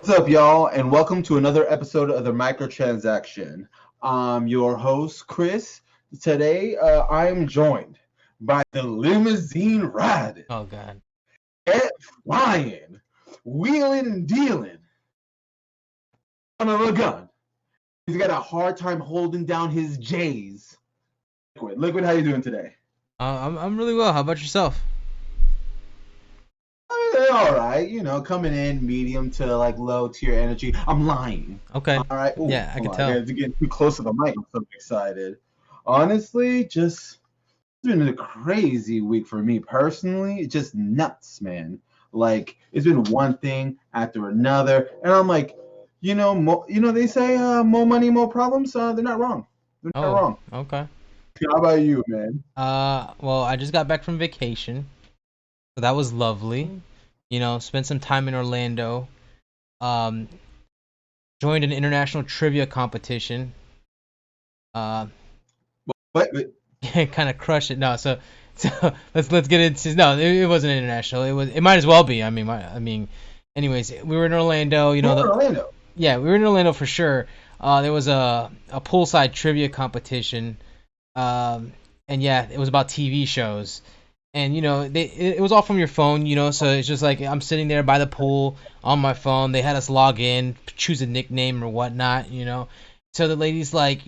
What's up, y'all, and welcome to another episode of the Microtransaction. I'm your host, Chris. Today, I am joined by the limousine riding, Oh God. jet flying, wheeling and dealing, son of a gun. He's got a hard time holding down his J's. Liquid, how you doing today? I'm really well. How about yourself? All right, coming in medium to like low tier energy. I'm lying. Okay. All right. Ooh, Yeah, I hold can on. I tell. got to get too close to the mic. I'm so excited. Honestly, just it's been a crazy week for me personally. It's just nuts, man. Like it's been one thing after another, and I'm like, they say more money, more problems. They're not wrong. They're not Oh, wrong. okay. How about you, man? Well, I just got back from vacation, so that was lovely. Spent some time in Orlando. Um, Joined an international trivia competition. Uh, What? kind of crushed it. No, so let's get into. No, it wasn't international. It might as well be. Anyways, we were in Orlando. You're in Orlando. Yeah, we were in Orlando for sure. There was a poolside trivia competition. And yeah, it was about TV shows, and it was all from your phone, so it's just like I'm sitting there by the pool on my phone. They had us log in, choose a nickname or whatnot. So the lady's like,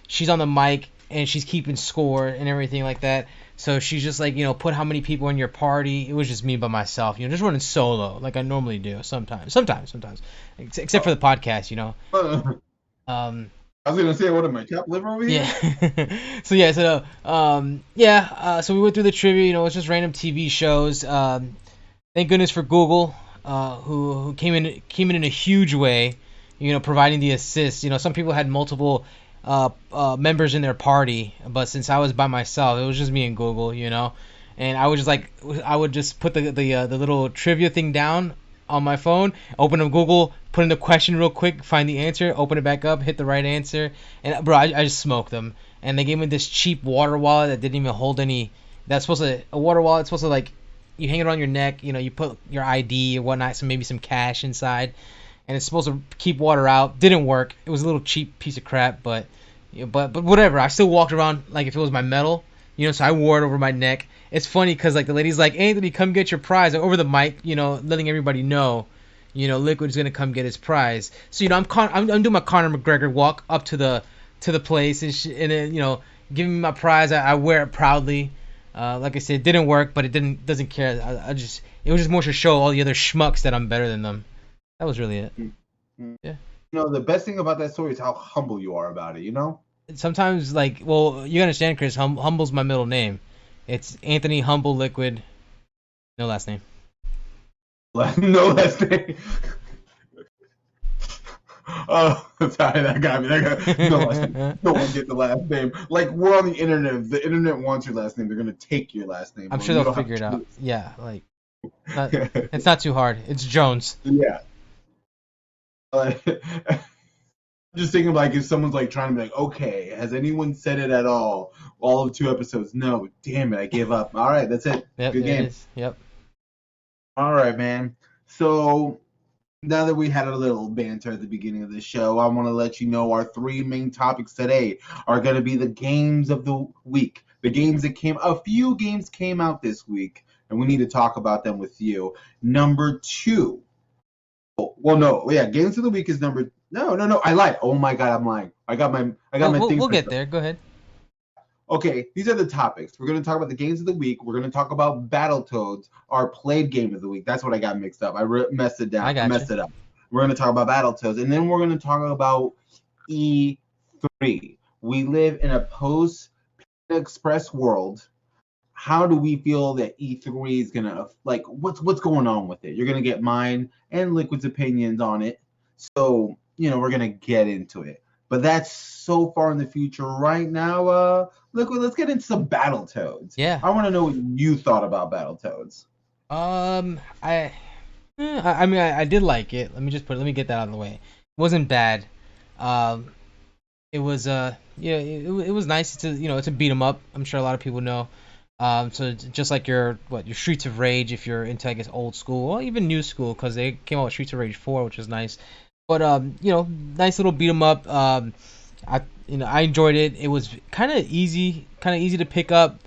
she's on the mic and she's keeping score and everything like that. So she's just like, put how many people in your party. It was just me by myself, just running solo like I normally do sometimes, except for the podcast. Um, I was gonna say, what am I, chopped liver over here? Yeah. So we went through the trivia. It's just random TV shows. Thank goodness for Google, who came in a huge way. Providing the assist. Some people had multiple members in their party, but since I was by myself, it was just me and Google. And I would just put the little trivia thing down on my phone, open up Google, put in the question real quick, find the answer, open it back up, hit the right answer, and bro, I just smoked them. And they gave me this cheap water wallet that didn't even hold any. That's supposed to a water wallet. It's supposed to like you hang it on your neck. You put your ID or whatnot, so maybe some cash inside, and it's supposed to keep water out. Didn't work. It was a little cheap piece of crap, but whatever. I still walked around like if it was my medal. So I wore it over my neck. It's funny because like the lady's like, Anthony, come get your prize, over the mic, letting everybody know, Liquid's gonna come get his prize. So I'm doing my Conor McGregor walk up to the place, and then giving me my prize. I wear it proudly. Like I said, it didn't work, but it doesn't care. It was just more to show all the other schmucks that I'm better than them. That was really it. Yeah. The best thing about that story is how humble you are about it. Sometimes well, you understand, Chris. Humble's my middle name. It's Anthony Humble Liquid. No last name. No last name. Oh, sorry, that got me. No last name. No one get the last name. Like, we're on the internet. If the internet wants your last name, they're gonna take your last name. I'm sure they'll figure it out. Yeah, it's not too hard. It's Jones. Yeah. Just thinking like if someone's like trying to be like, okay, has anyone said it at all of 2 episodes? No, damn it, I gave up. All right, that's it. Yep, Good game. Yep. All right, man. So now that we had a little banter at the beginning of the show, I want to let you know our three main topics today are going to be the games of the week. A few games came out this week, and we need to talk about them with you. Number two. Well, no, yeah, games of the week is number. No, I lied. Oh my god, I'm lying. I got my thing. We'll get there. Go ahead. Okay, these are the topics. We're going to talk about the games of the week. We're going to talk about Battletoads, our played game of the week. That's what I got mixed up. I messed it down. I messed it up. We're going to talk about Battletoads, and then we're going to talk about E3. We live in a post-Express world. How do we feel that E3 is going to, like, what's going on with it? You're going to get mine and Liquid's opinions on it. So, we're going to get into it. But that's so far in the future. Right now, Liquid, let's get into some Battletoads. Yeah. I want to know what you thought about Battletoads. I did like it. Let me get that out of the way. It wasn't bad. It was it was nice to it's a beat 'em up. I'm sure a lot of people know. So it's just like your Streets of Rage if you're into, I guess, old school or even new school, because they came out with Streets of Rage 4, which was nice. But nice little beat 'em up. I enjoyed it. It was kind of easy to pick up.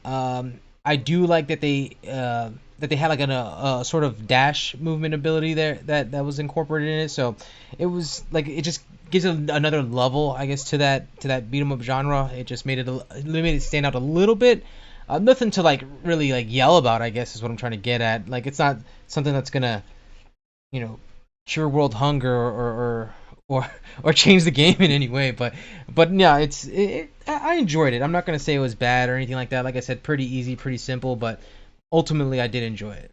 I do like that they had like a sort of dash movement ability there that was incorporated in it. So it was like it just gives another level, I guess, to that beat 'em up genre. It just made it stand out a little bit. Nothing to like really like yell about, I guess, is what I'm trying to get at. Like it's not something that's gonna you know cure world hunger or change the game in any way. But yeah, I enjoyed it. I'm not gonna say it was bad or anything like that. Like I said, pretty easy, pretty simple, but ultimately I did enjoy it.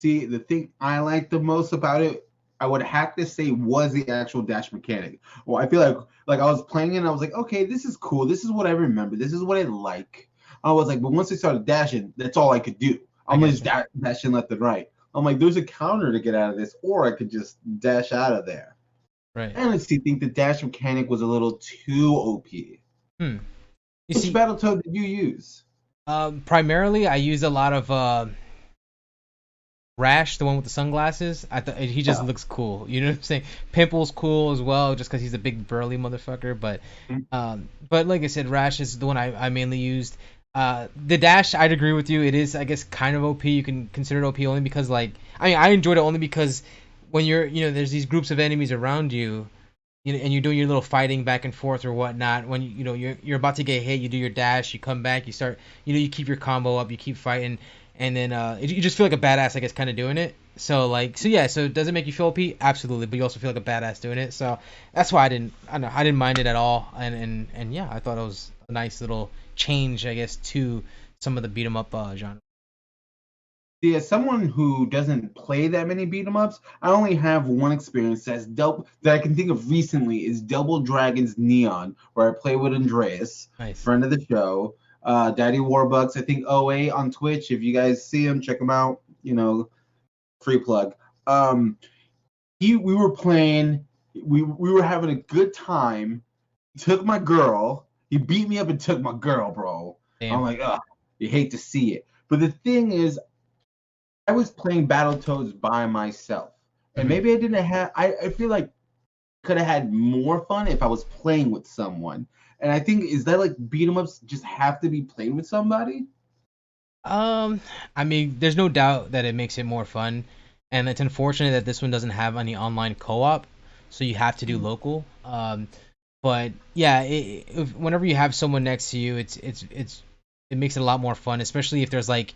See, the thing I like the most about it, I would have to say, was the actual dash mechanic. Well, I feel like I was playing it and I was like, okay, this is cool. This is what I remember. This is what I like. I was like, but once I started dashing, that's all I could do. I I'm just guess. dashing left and right. I'm like, there's a counter to get out of this, or I could just dash out of there. Right. And I honestly think the dash mechanic was a little too OP. Hmm. You Which see, Battletoad did you use? primarily I used a lot of Rash, the one with the sunglasses. I thought he just Yeah. looks cool. You know what I'm saying? Pimple's cool as well, just because he's a big burly motherfucker. But like I said, Rash is the one I mainly used. The dash, I'd agree with you. It is, I guess, kind of OP. You can consider it OP only because, like, I enjoyed it only because when there's these groups of enemies around you, and you're doing your little fighting back and forth or whatnot. When you're about to get hit, you do your dash, you come back, you start, you keep your combo up, you keep fighting, and then you just feel like a badass, I guess, kind of doing it. So yeah, so does it make you feel OP? Absolutely, but you also feel like a badass doing it. So that's why I don't know, I didn't mind it at all, and yeah, I thought it was a nice little change, I guess, to some of the beat 'em up genre. See, as someone who doesn't play that many beat 'em ups, I only have one experience that I can think of recently is Double Dragons Neon, where I play with Andreas, Nice. friend of the show, Daddy Warbucks, I think OA on Twitch. If you guys see him, check him out. Free plug. Um, we were playing, we were having a good time. He took my girl. He beat me up and took my girl, bro. I'm Damn. like, ugh, you hate to see it. But the thing is, I was playing Battletoads by myself. And Hmm. maybe I didn't have I feel like could have had more fun if I was playing with someone. And I think is that like beat 'em ups just have to be played with somebody? Um, I mean, there's no doubt that it makes it more fun, and it's unfortunate that this one doesn't have any online co-op, so you have to do local. But yeah, whenever you have someone next to you, it makes it a lot more fun, especially if there's like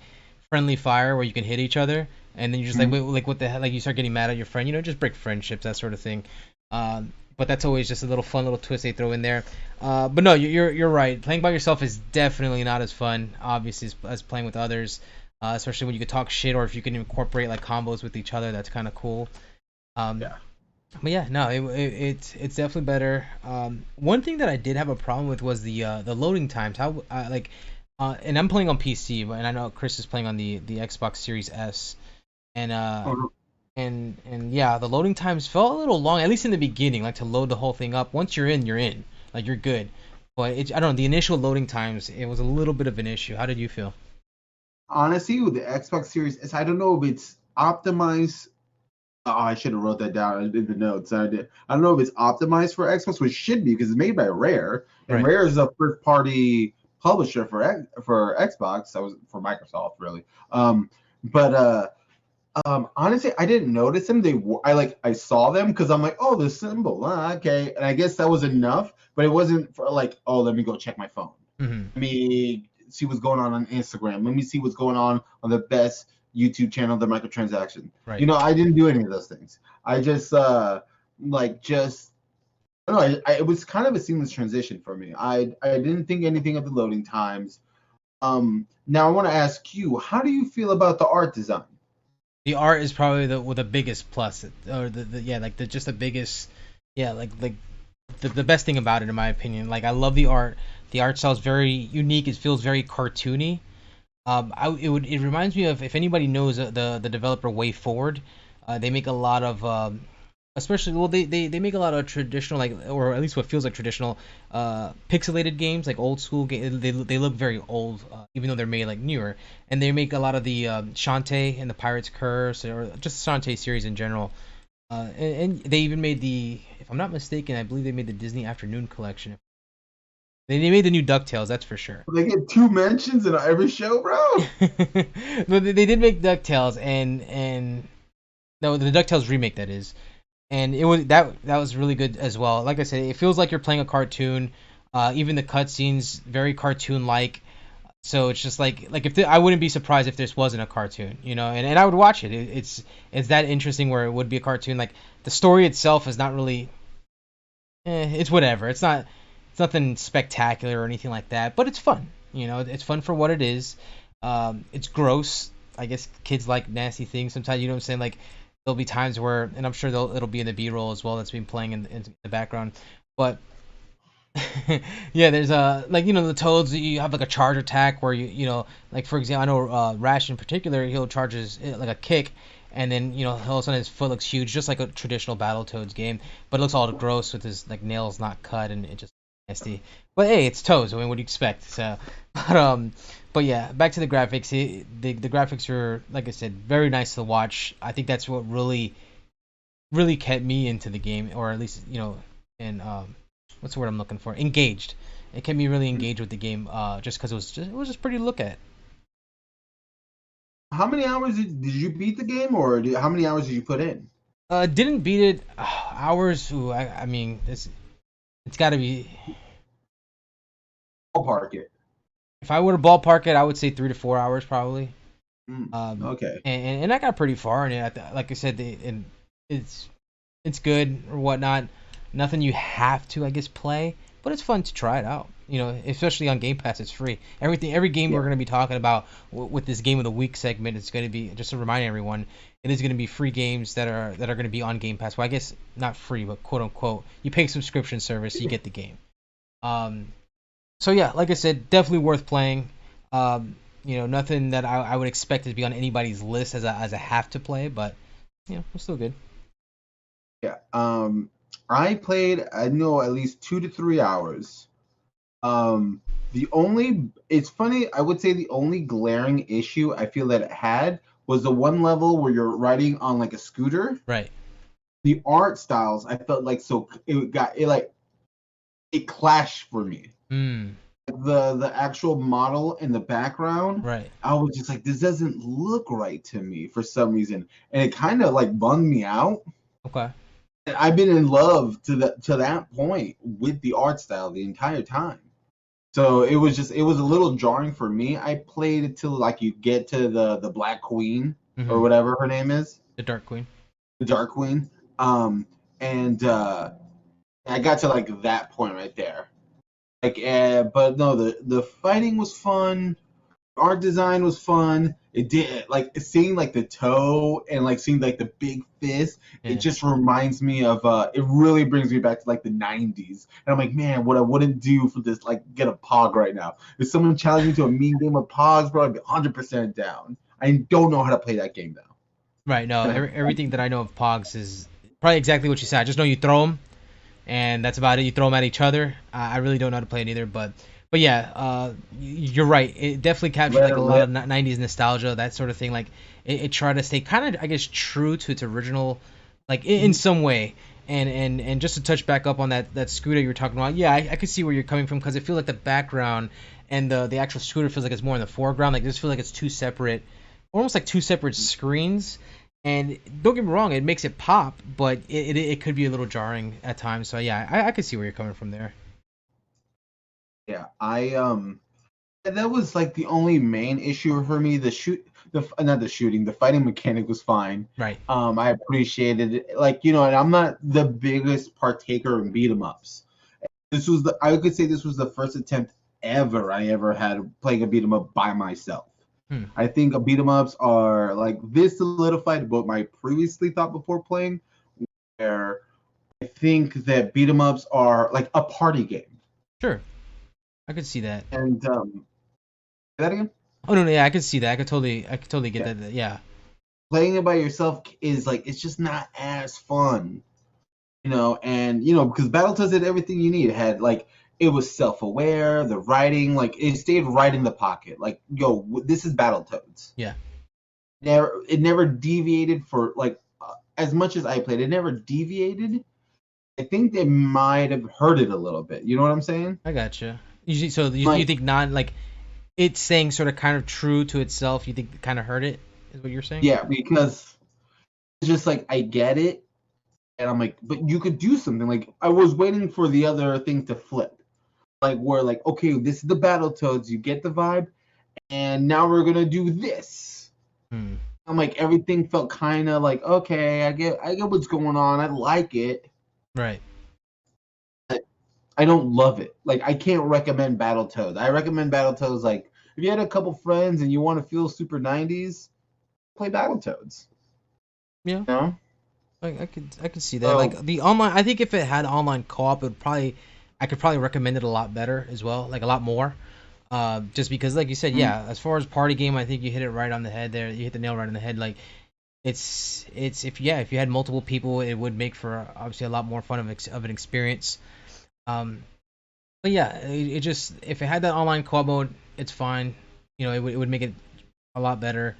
friendly fire where you can hit each other, and then you're just like, Mhm. wait, like what the hell? Like you start getting mad at your friend, just break friendships, that sort of thing. But that's always just a little fun little twist they throw in there. But no, you're right. Playing by yourself is definitely not as fun, obviously, as playing with others. Especially when you can talk shit or if you can incorporate like combos with each other. That's kind of cool. Um, Yeah. but yeah, no, it's definitely better. One thing that I did have a problem with was the loading times. How and I'm playing on PC, and I know Chris is playing on the Xbox Series S, and Uh, yeah, the loading times felt a little long, at least in the beginning, like to load the whole thing up. Once you're in, like you're good. But I don't know, the initial loading times, it was a little bit of an issue. How did you feel? Honestly, with the Xbox Series S, I don't know if it's optimized. Oh, I should have wrote that down in the notes. I did. I don't know if it's optimized for Xbox, which should be because it's made by Rare, and Right. Rare is a first-party publisher for Xbox. That was for Microsoft, really. But honestly, I didn't notice them. I saw them because I'm like, oh, the symbol, okay, and I guess that was enough. But it wasn't for like, oh, let me go check my phone. Hmm. Let me see what's going on Instagram. Let me see what's going on the best YouTube channel, The Microtransaction. Right. I didn't do any of those things. I just just I don't know. It was kind of a seamless transition for me. I didn't think anything of the loading times. Now I want to ask you, how do you feel about the art design? The art is probably the biggest plus, or yeah, like the just the biggest, yeah, like the best thing about it in my opinion. Like I love the art. The art style is very unique. It feels very cartoony. It reminds me of, if anybody knows the developer Way Forward. They make a lot of Especially, well, they make a lot of traditional, like, or at least what feels like traditional, pixelated games, like old school games. They look very old, even though they're made like newer. And they make a lot of the Shantae and the Pirate's Curse, or just Shantae series in general. And they even made the, if I'm not mistaken, I believe they made the Disney Afternoon collection. They made the new DuckTales, that's for sure. They get 2 mentions in every show, bro. But they did make DuckTales, and no, the DuckTales remake, that is. And it was that was really good as well. Like I said, it feels like you're playing a cartoon. Even the cutscenes very cartoon like. So it's just like if I wouldn't be surprised if this wasn't a cartoon, and I would watch it. It's that interesting where it would be a cartoon. Like the story itself is not really, it's whatever. It's nothing spectacular or anything like that, but it's fun. It's fun for what it is. It's gross. I guess kids like nasty things sometimes. You know what I'm saying? Like there'll be times where, and I'm sure it'll be in the B-roll as well that's been playing in the background, but yeah, there's like the toads, you have like a charge attack where like for example, I know Rash in particular, he'll charge his like a kick, and then all of a sudden his foot looks huge, just like a traditional Battletoads game, but it looks all gross with his like nails not cut, and it just nasty. But hey, it's toads. I mean, what do you expect? So, but yeah, back to the graphics. The graphics are, like I said, very nice to watch. I think that's what really kept me into the game, or at least and what's the word I'm looking for? Engaged. It kept me really engaged with the game, just because it was just pretty to look at. How many hours did you beat the game, or how many hours did you put in? Didn't beat it. Hours. Ooh, I mean, it's got to be. Ballpark it. If I were to ballpark it, I would say 3 to 4 hours probably. Okay. And I got pretty far, and like I said, and it's good or whatnot. Nothing you have to, I guess, play, but it's fun to try it out. Especially on Game Pass, it's free. Every game Yeah. we're going to be talking about with this Game of the Week segment, it's going to be, just to remind everyone, it is going to be free games that are going to be on Game Pass. Well, I guess not free, but quote unquote, you pay a subscription service, you get the game. Um, so yeah, like I said, definitely worth playing. Nothing that I would expect to be on anybody's list as a have to play, but it's still good. Yeah. I played, I know, at least 2 to 3 hours. It's funny, I would say the only glaring issue I feel that it had was the one level where you're riding on like a scooter. Right. The art styles, I felt like, so it clashed for me. Mm, The actual model in the background, right. I was just like, this doesn't look right to me for some reason, and it kind of like bummed me out. Okay. And I've been in love to that point with the art style the entire time. So it was a little jarring for me. I played it till like you get to the Black Queen or Hmm. whatever her name is, The Dark Queen. the Dark Queen. And I got to like that point right there. Like, but no, the fighting was fun. Art design was fun. It did, like, seeing like the toe and like seeing like the big fist. It Yeah. just reminds me of it really brings me back to like the 90s. And I'm like, man, what I wouldn't do for this, like, get a Pog right now. If someone challenged me to a mean game of Pogs, bro, I'd be 100% down. I don't know how to play that game though. Right. No. And Everything that I know of Pogs is probably exactly what you said. I just know you throw them, and that's about it. You throw them at each other. I really don't know how to play it either, but yeah, you're right. It definitely captured like a lot of '90s nostalgia, that sort of thing. Like it tried to stay kind of, I guess, true to its original, like in some way. And just to touch back up on that scooter you were talking about, yeah, I could see where you're coming from, because it feels like the background and the actual scooter feels like it's more in the foreground. Like this feels like it's two separate, almost like two separate screens. And don't get me wrong, it makes it pop, but it could be a little jarring at times. So yeah, I could see where you're coming from there. yeah, that was like the only main issue for me. Not the shooting, the fighting mechanic was fine. Right. I appreciated it, like, and I'm not the biggest partaker in beat 'em ups. I could say this was the first attempt I ever had playing a beat 'em up by myself. Hmm. I think beat 'em ups are like this solidified what my previously thought before playing, where I think that beat 'em ups are like a party game. Sure. I could see that. And say that again? Oh no, no, yeah, I could see that. I could totally get Yeah. that. Yeah. Playing it by yourself is like, it's just not as fun. and because Battletoads had everything you need. It had like it was self-aware, the writing, like it stayed right in the pocket. Like, yo, this is Battletoads. Yeah. It never deviated for like as much as I played. It never deviated. I think they might have hurt it a little bit. You know what I'm saying? I gotcha. You Like, think not like it's saying sort of kind of true to itself. You think it kind of hurt it? Is what you're saying? yeah, because it's just like I get it, and I'm like, but you could do something. Like I was waiting for the other thing to flip, like where like okay, this is the Battletoads. You get the vibe, and now we're gonna do this. Hmm. I'm like everything felt kind of like okay, I get what's going on. I like it. Right. I don't love it. Like I can't recommend Battletoads. I recommend Battletoads like if you had a couple friends and you want to feel super 90s, play Battletoads. Yeah. You know? I could see that. Like the online, I think if it had online co-op, I could probably recommend it a lot better as well, like a lot more. Just because, like you said, yeah, as far as party game, I think you hit it right on the head there. You hit the nail right on the head. Like if you had multiple people, it would make for obviously a lot more fun of an experience. Um, but yeah, it just if it had that online co-op mode, it's fine. It would make it a lot better.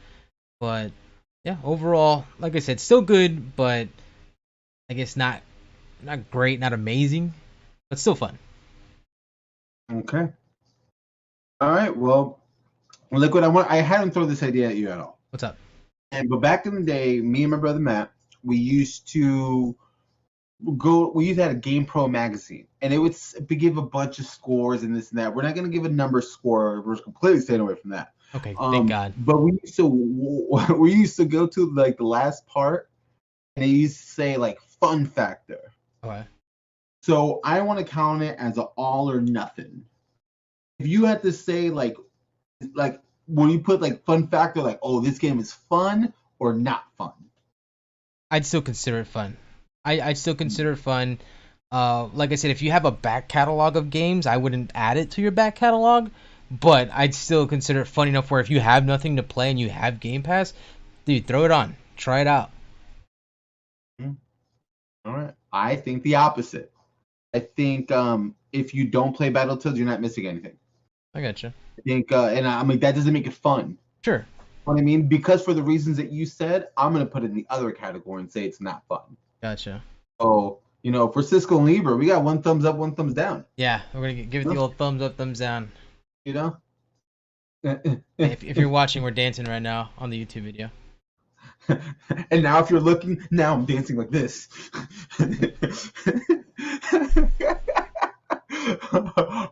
But yeah, overall, like I said, still good, but I guess not great, not amazing, but still fun. Okay. All right. Well, Liquid, I hadn't thrown this idea at you at all. What's up? But back in the day, me and my brother Matt, we used to have a Game Pro magazine, and it would give a bunch of scores and this and that. We're not going to give a number score. We're completely staying away from that. Okay, thank God. But we used to go to like the last part, and it used to say like fun factor. Okay. So I want to count it as an all or nothing. If you had to say like when you put like fun factor, like oh this game is fun or not fun. I'd still consider it fun. I'd still consider it fun. Like I said, if you have a back catalog of games, I wouldn't add it to your back catalog, but I'd still consider it fun enough where if you have nothing to play and you have Game Pass, dude, throw it on, try it out. All right. I think the opposite. I think if you don't play Battletoads, you're not missing anything. I gotcha. I think, and I mean that doesn't make it fun. Sure. You know what I mean? Because for the reasons that you said, I'm gonna put it in the other category and say it's not fun. Gotcha. So for Cisco and Lieber, we got one thumbs up, one thumbs down. Yeah, we're gonna give it the old thumbs up, thumbs down. You know. If you're watching, we're dancing right now on the YouTube video. And now if you're looking, now I'm dancing like this.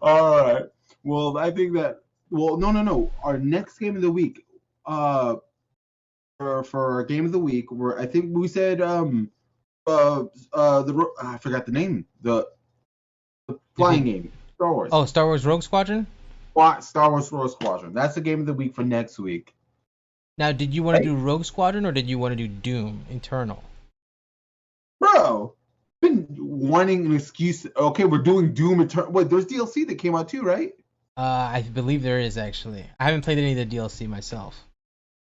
All right. Well, I think that. Well, no. Our next game of the week, for our game of the week, I think we said I forgot the name, the flying game, Star Wars. Oh, Star Wars Rogue Squadron. Star Wars Rogue Squadron. That's the game of the week for next week. Now, did you want to do Rogue Squadron or did you want to do Doom Eternal? Bro, been wanting an excuse. Okay, we're doing Doom Eternal. Wait, there's DLC that came out too, right? I believe there is actually. I haven't played any of the DLC myself.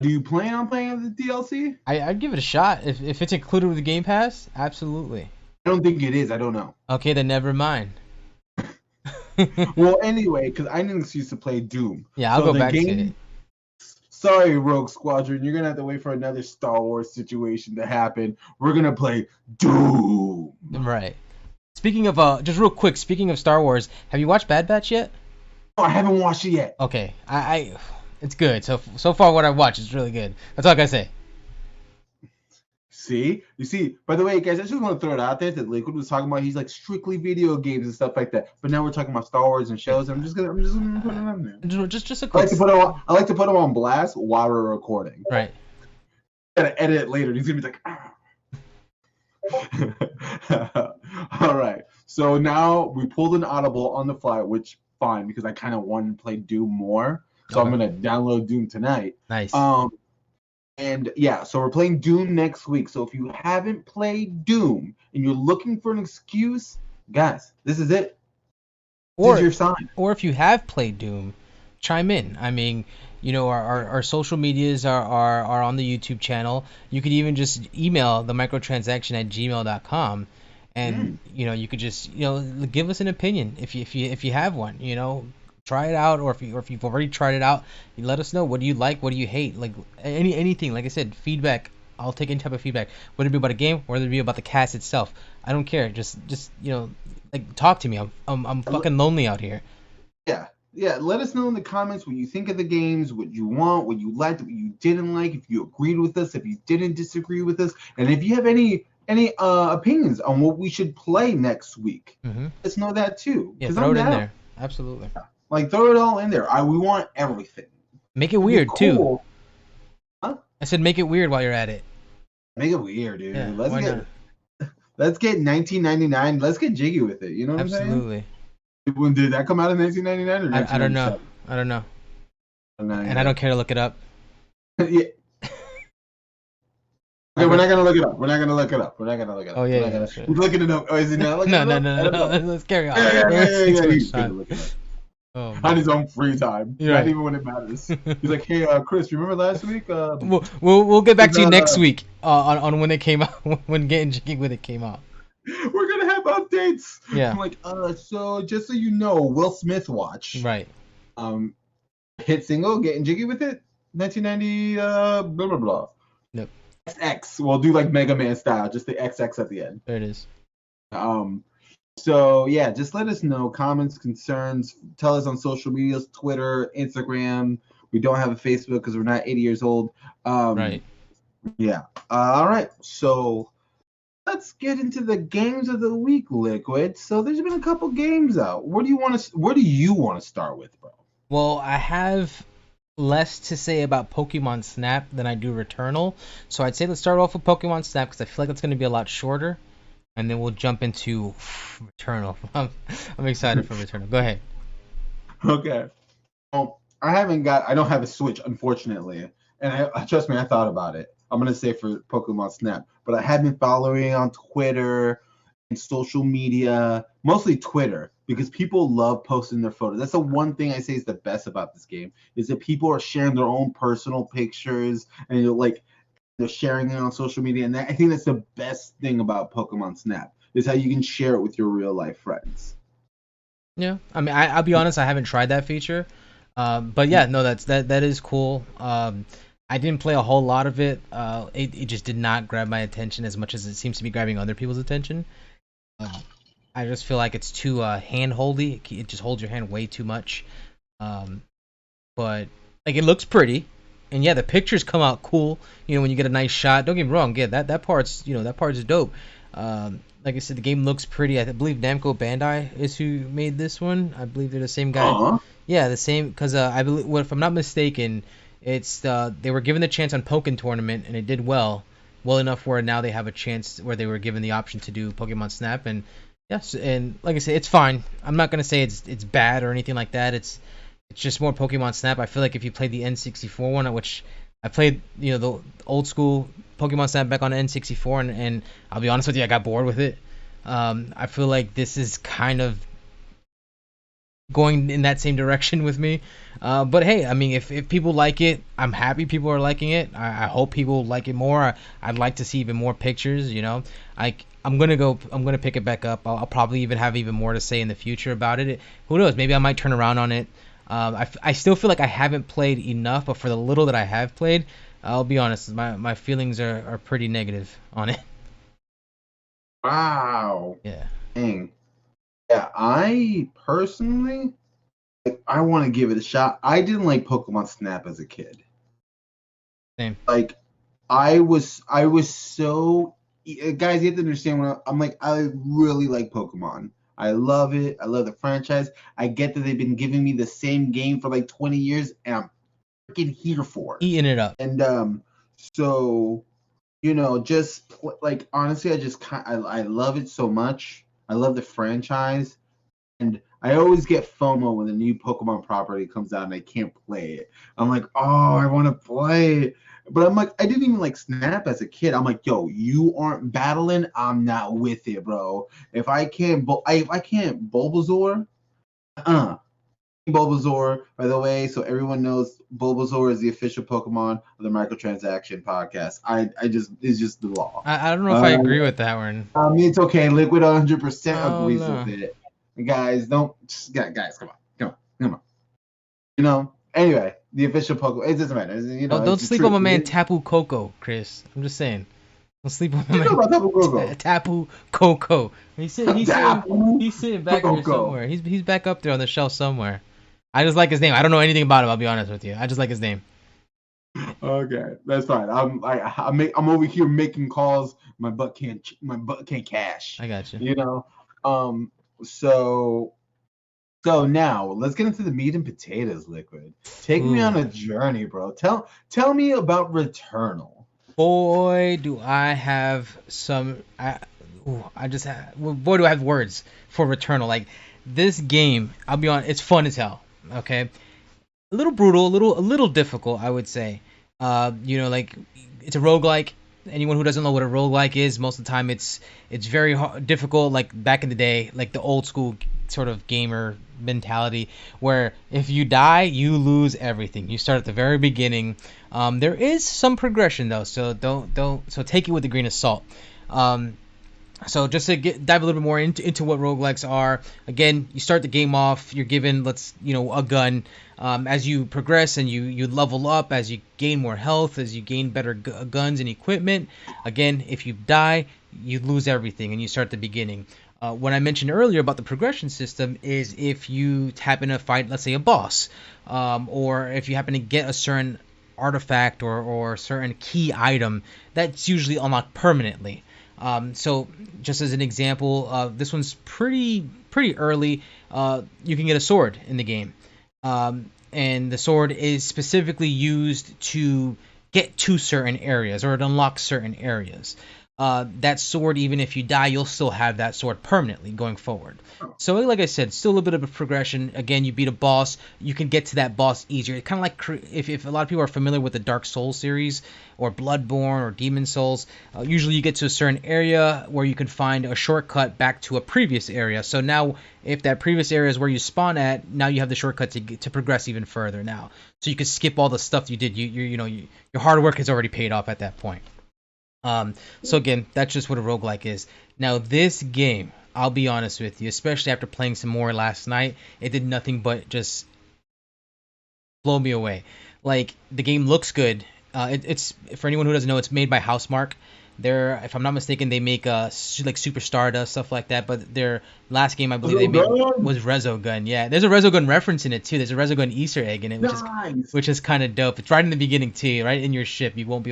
Do you plan on playing the DLC? I'd give it a shot if it's included with the Game Pass. Absolutely. I don't think it is. I don't know. Okay, then never mind. Well, anyway, because I need an excuse to play Doom. Yeah, I'll go back to it. Sorry, Rogue Squadron. You're gonna have to wait for another Star Wars situation to happen. We're gonna play Doom. Right. Speaking of just real quick. Speaking of Star Wars, have you watched Bad Batch yet? No, I haven't watched it yet. Okay, it's good. So far, what I've watched is really good. That's all I gotta say. You see. By the way, guys, I just want to throw it out there that Liquid was talking about. He's like strictly video games and stuff like that. But now we're talking about Star Wars and shows. I'm just gonna put it on there. Just a quick. I like to put him on blast while we're recording. Right. Gotta edit it later. He's gonna be like, All right. So now we pulled an audible on the fly, which fine because I kind of wanted to play Doom more. So I'm gonna download Doom tonight. Nice. And yeah, so we're playing Doom next week. So if you haven't played Doom and you're looking for an excuse, guys, this is it. This is your sign. Or if you have played Doom, chime in. I mean, our social medias are on the YouTube channel. You could even just email TheMicrotransaction at gmail.com and you could just give us an opinion if you have one. Try it out, or if you've already tried it out, you let us know. What do you like? What do you hate? Like anything. Like I said, feedback. I'll take any type of feedback, whether it be about a game, whether it be about the cast itself. I don't care. Just like talk to me. I'm fucking lonely out here. Yeah. Let us know in the comments what you think of the games, what you want, what you liked, what you didn't like, if you agreed with us, if you didn't disagree with us, and if you have any opinions on what we should play next week. Mm-hmm. Let us know that too. Yeah, throw it in there. Absolutely. Like throw it all in there. We want everything. Make it weird cool. too. Huh? I said make it weird while you're at it. Make it weird, dude. Yeah, let's get 1999. Let's get jiggy with it. You know what I'm saying? Absolutely. When did that come out in 1999 or I don't know. I don't know. And I don't care to look it up. Yeah. Okay, we're not gonna look it up. Oh yeah, We're looking it up. Oh, is he not looking it up? No. Let's carry on. Yeah. Oh, on his own free time, You're not right. even when it matters. He's like, "Hey, Chris, remember last week?" We'll get back to you next week on when it came out, when Getting Jiggy with It came out. We're gonna have updates. Yeah. I'm like, so just so you know, Will Smith watch. Right. Hit single, Getting Jiggy with It, 1990. Blah blah blah. Nope. XX. We'll do like Mega Man style, just the XX at the end. There it is. So yeah, just let us know comments, concerns. Tell us on social medias, Twitter, Instagram. We don't have a Facebook because we're not 80 years old. Right. Yeah. All right. So let's get into the games of the week, Liquid. So there's been a couple games out. Where do you want to start with, bro? Well, I have less to say about Pokemon Snap than I do Returnal. So I'd say let's start off with Pokemon Snap because I feel like it's going to be a lot shorter. And then we'll jump into Returnal. I'm excited for Returnal. Go ahead. Okay. Well, I don't have a Switch, unfortunately. And trust me, I thought about it. I'm going to say for Pokemon Snap. But I have been following on Twitter and social media, mostly Twitter, because people love posting their photos. That's the one thing I say is the best about this game, is that people are sharing their own personal pictures and they're sharing it on social media, and I think that's the best thing about Pokemon Snap is how you can share it with your real life friends. Yeah, I mean, I'll be honest, I haven't tried that feature, but yeah, no, that is cool. I didn't play a whole lot of it. It just did not grab my attention as much as it seems to be grabbing other people's attention. I just feel like it's too hand-holdy. It just holds your hand way too much. But like it looks pretty. And yeah, the pictures come out cool. When you get a nice shot. Don't get me wrong. Yeah, that part's dope. Like I said, the game looks pretty. I believe Namco Bandai is who made this one. I believe they're the same guy. Uh-huh. Yeah, the same. Because I believe, if I'm not mistaken, it's they were given the chance on Pokken Tournament and it did well enough where now they have a chance where they were given the option to do Pokemon Snap. And yes, and like I said, it's fine. I'm not gonna say it's bad or anything like that. It's just more Pokemon Snap. I feel like if you played the N64 one, which I played, the old school Pokemon Snap back on N64, and I'll be honest with you, I got bored with it. I feel like this is kind of going in that same direction with me. But hey, I mean, if people like it, I'm happy people are liking it. I hope people like it more. I'd like to see even more pictures. I'm gonna pick it back up. I'll probably even have even more to say in the future about it. Who knows? Maybe I might turn around on it. I still feel like I haven't played enough, but for the little that I have played, I'll be honest, my feelings are pretty negative on it. Wow. Yeah. Dang. Yeah, I personally, I want to give it a shot. I didn't like Pokemon Snap as a kid. Same. Like, I was so, guys, you have to understand I'm like, I really like Pokemon. I love it. I love the franchise. I get that they've been giving me the same game for like 20 years, and I'm freaking here for it. Eating it up. And so, just like honestly, I love it so much. I love the franchise, and I always get FOMO when the new Pokemon property comes out and I can't play it. I'm like, oh, I want to play it. But I'm like, I didn't even like Snap as a kid. I'm like, yo, you aren't battling, I'm not with it, bro. If I can't Bulbasaur, Bulbasaur, by the way, so everyone knows Bulbasaur is the official Pokemon of the Microtransaction podcast. I just it's just the law. I don't know if I agree with that one. I mean, it's okay. Liquid 100% Oh agrees with no. it. Guys, don't guys, come on. Anyway, the official Pokemon. It doesn't matter. Don't It's the sleep on truth. my man Tapu Koko, Chris. I'm just saying. Don't sleep on my You know man about Tapu Koko. Tapu Koko. Tapu He's sitting back here Koko. somewhere. He's back up there on the shelf somewhere. I just like his name. I don't know anything about him. I'll be honest with you. I just like his name. Okay, that's fine. I'm over here making calls. My butt can't cash. I got you. You know. So now let's get into the meat and potatoes, Liquid. Take me on a journey, bro. Tell me about Returnal. Boy, do I have some. Boy, do I have words for Returnal. Like this game, I'll be honest, it's fun as hell. Okay, a little brutal, a little difficult, I would say. Like it's a roguelike. Anyone who doesn't know what a roguelike is, most of the time it's very difficult. Like back in the day, like the old school sort of gamer mentality, where if you die, you lose everything. You start at the very beginning. There is some progression though, so so take it with a grain of salt. So just to dive a little bit more into what roguelikes are, again, you start the game off, you're given, a gun. As you progress and you level up, as you gain more health, as you gain better guns and equipment, again, if you die, you lose everything and you start at the beginning. What I mentioned earlier about the progression system is if you happen to fight, let's say, a boss, or if you happen to get a certain artifact or certain key item, that's usually unlocked permanently. So just as an example, this one's pretty early. You can get a sword in the game, and the sword is specifically used to get to certain areas or to unlock certain areas. That sword, even if you die, you'll still have that sword permanently going forward. So, like I said, still a little bit of a progression. Again, you beat a boss, you can get to that boss easier. It's kind of like if a lot of people are familiar with the Dark Souls series or Bloodborne or Demon Souls, usually you get to a certain area where you can find a shortcut back to a previous area. So now, if that previous area is where you spawn at, now you have the shortcut to progress even further now. So you can skip all the stuff you did. Your hard work has already paid off at that point. So again, that's just what a roguelike is. Now this game, I'll be honest with you, especially after playing some more last night, it did nothing but just blow me away. Like the game looks good. It's for anyone who doesn't know, it's made by Housemarque. They're, if I'm not mistaken, they make like Super Stardust, stuff like that. But their last game, I believe they made was Resogun. Yeah, there's a Resogun reference in it too. There's a Resogun Easter egg in it, which is kind of dope. It's right in the beginning too, right in your ship. You won't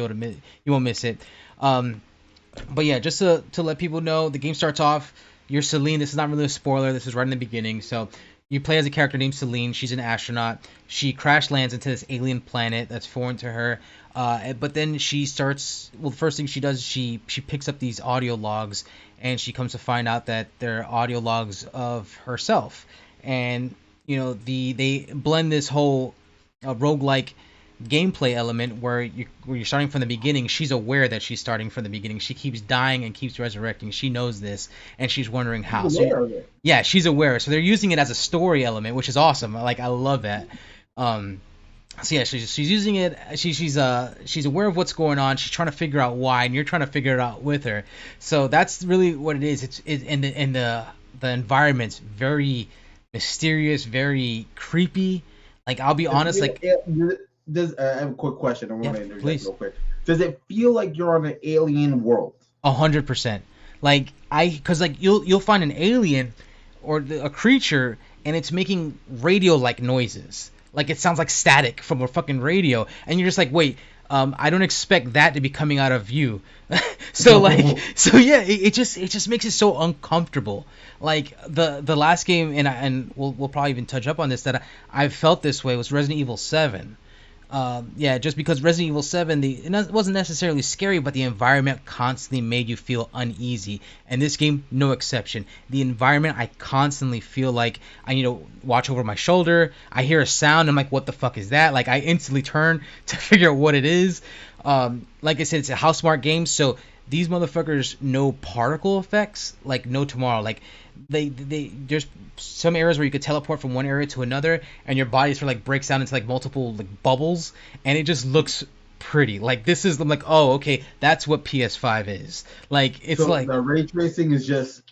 miss it. But yeah, just to let people know, the game starts off. You're Celine. This is not really a spoiler. This is right in the beginning. So you play as a character named Celine. She's an astronaut. She crash lands into this alien planet that's foreign to her. But then she starts. Well, the first thing she does, she picks up these audio logs, and she comes to find out that they're audio logs of herself. And they blend this whole roguelike gameplay element where you're starting from the beginning. She's aware that she's starting from the beginning. She keeps dying and keeps resurrecting. She knows this, and she's wondering how. Yeah, she's aware. So they're using it as a story element, which is awesome. I love that. So yeah, she's using it. She's aware of what's going on. She's trying to figure out why, and you're trying to figure it out with her. So that's really what it is. The environment's very mysterious, very creepy. Like I'll be honest, I have a quick question. I want to interject real quick. Does it feel like you're on an alien world? 100%. Because you'll find an alien or a creature, and it's making radio-like noises. Like it sounds like static from a fucking radio, and you're just like, wait, I don't expect that to be coming out of you. So yeah, it just makes it so uncomfortable. Like the last game, and we'll probably even touch up on this, that I felt this way was Resident Evil 7. Just because Resident Evil 7, it wasn't necessarily scary, but the environment constantly made you feel uneasy. And this game, no exception. The environment, I constantly feel like I need to watch over my shoulder. I hear a sound, I'm like, what the fuck is that? Like, I instantly turn to figure out what it is. Like I said, it's a Housemarque game, so these motherfuckers know particle effects like no tomorrow. Like they there's some areas where you could teleport from one area to another, and your body sort of like breaks down into like multiple like bubbles, and it just looks pretty. Like this is, I'm like, oh, okay, that's what PS5 is. Like it's So like the ray tracing is just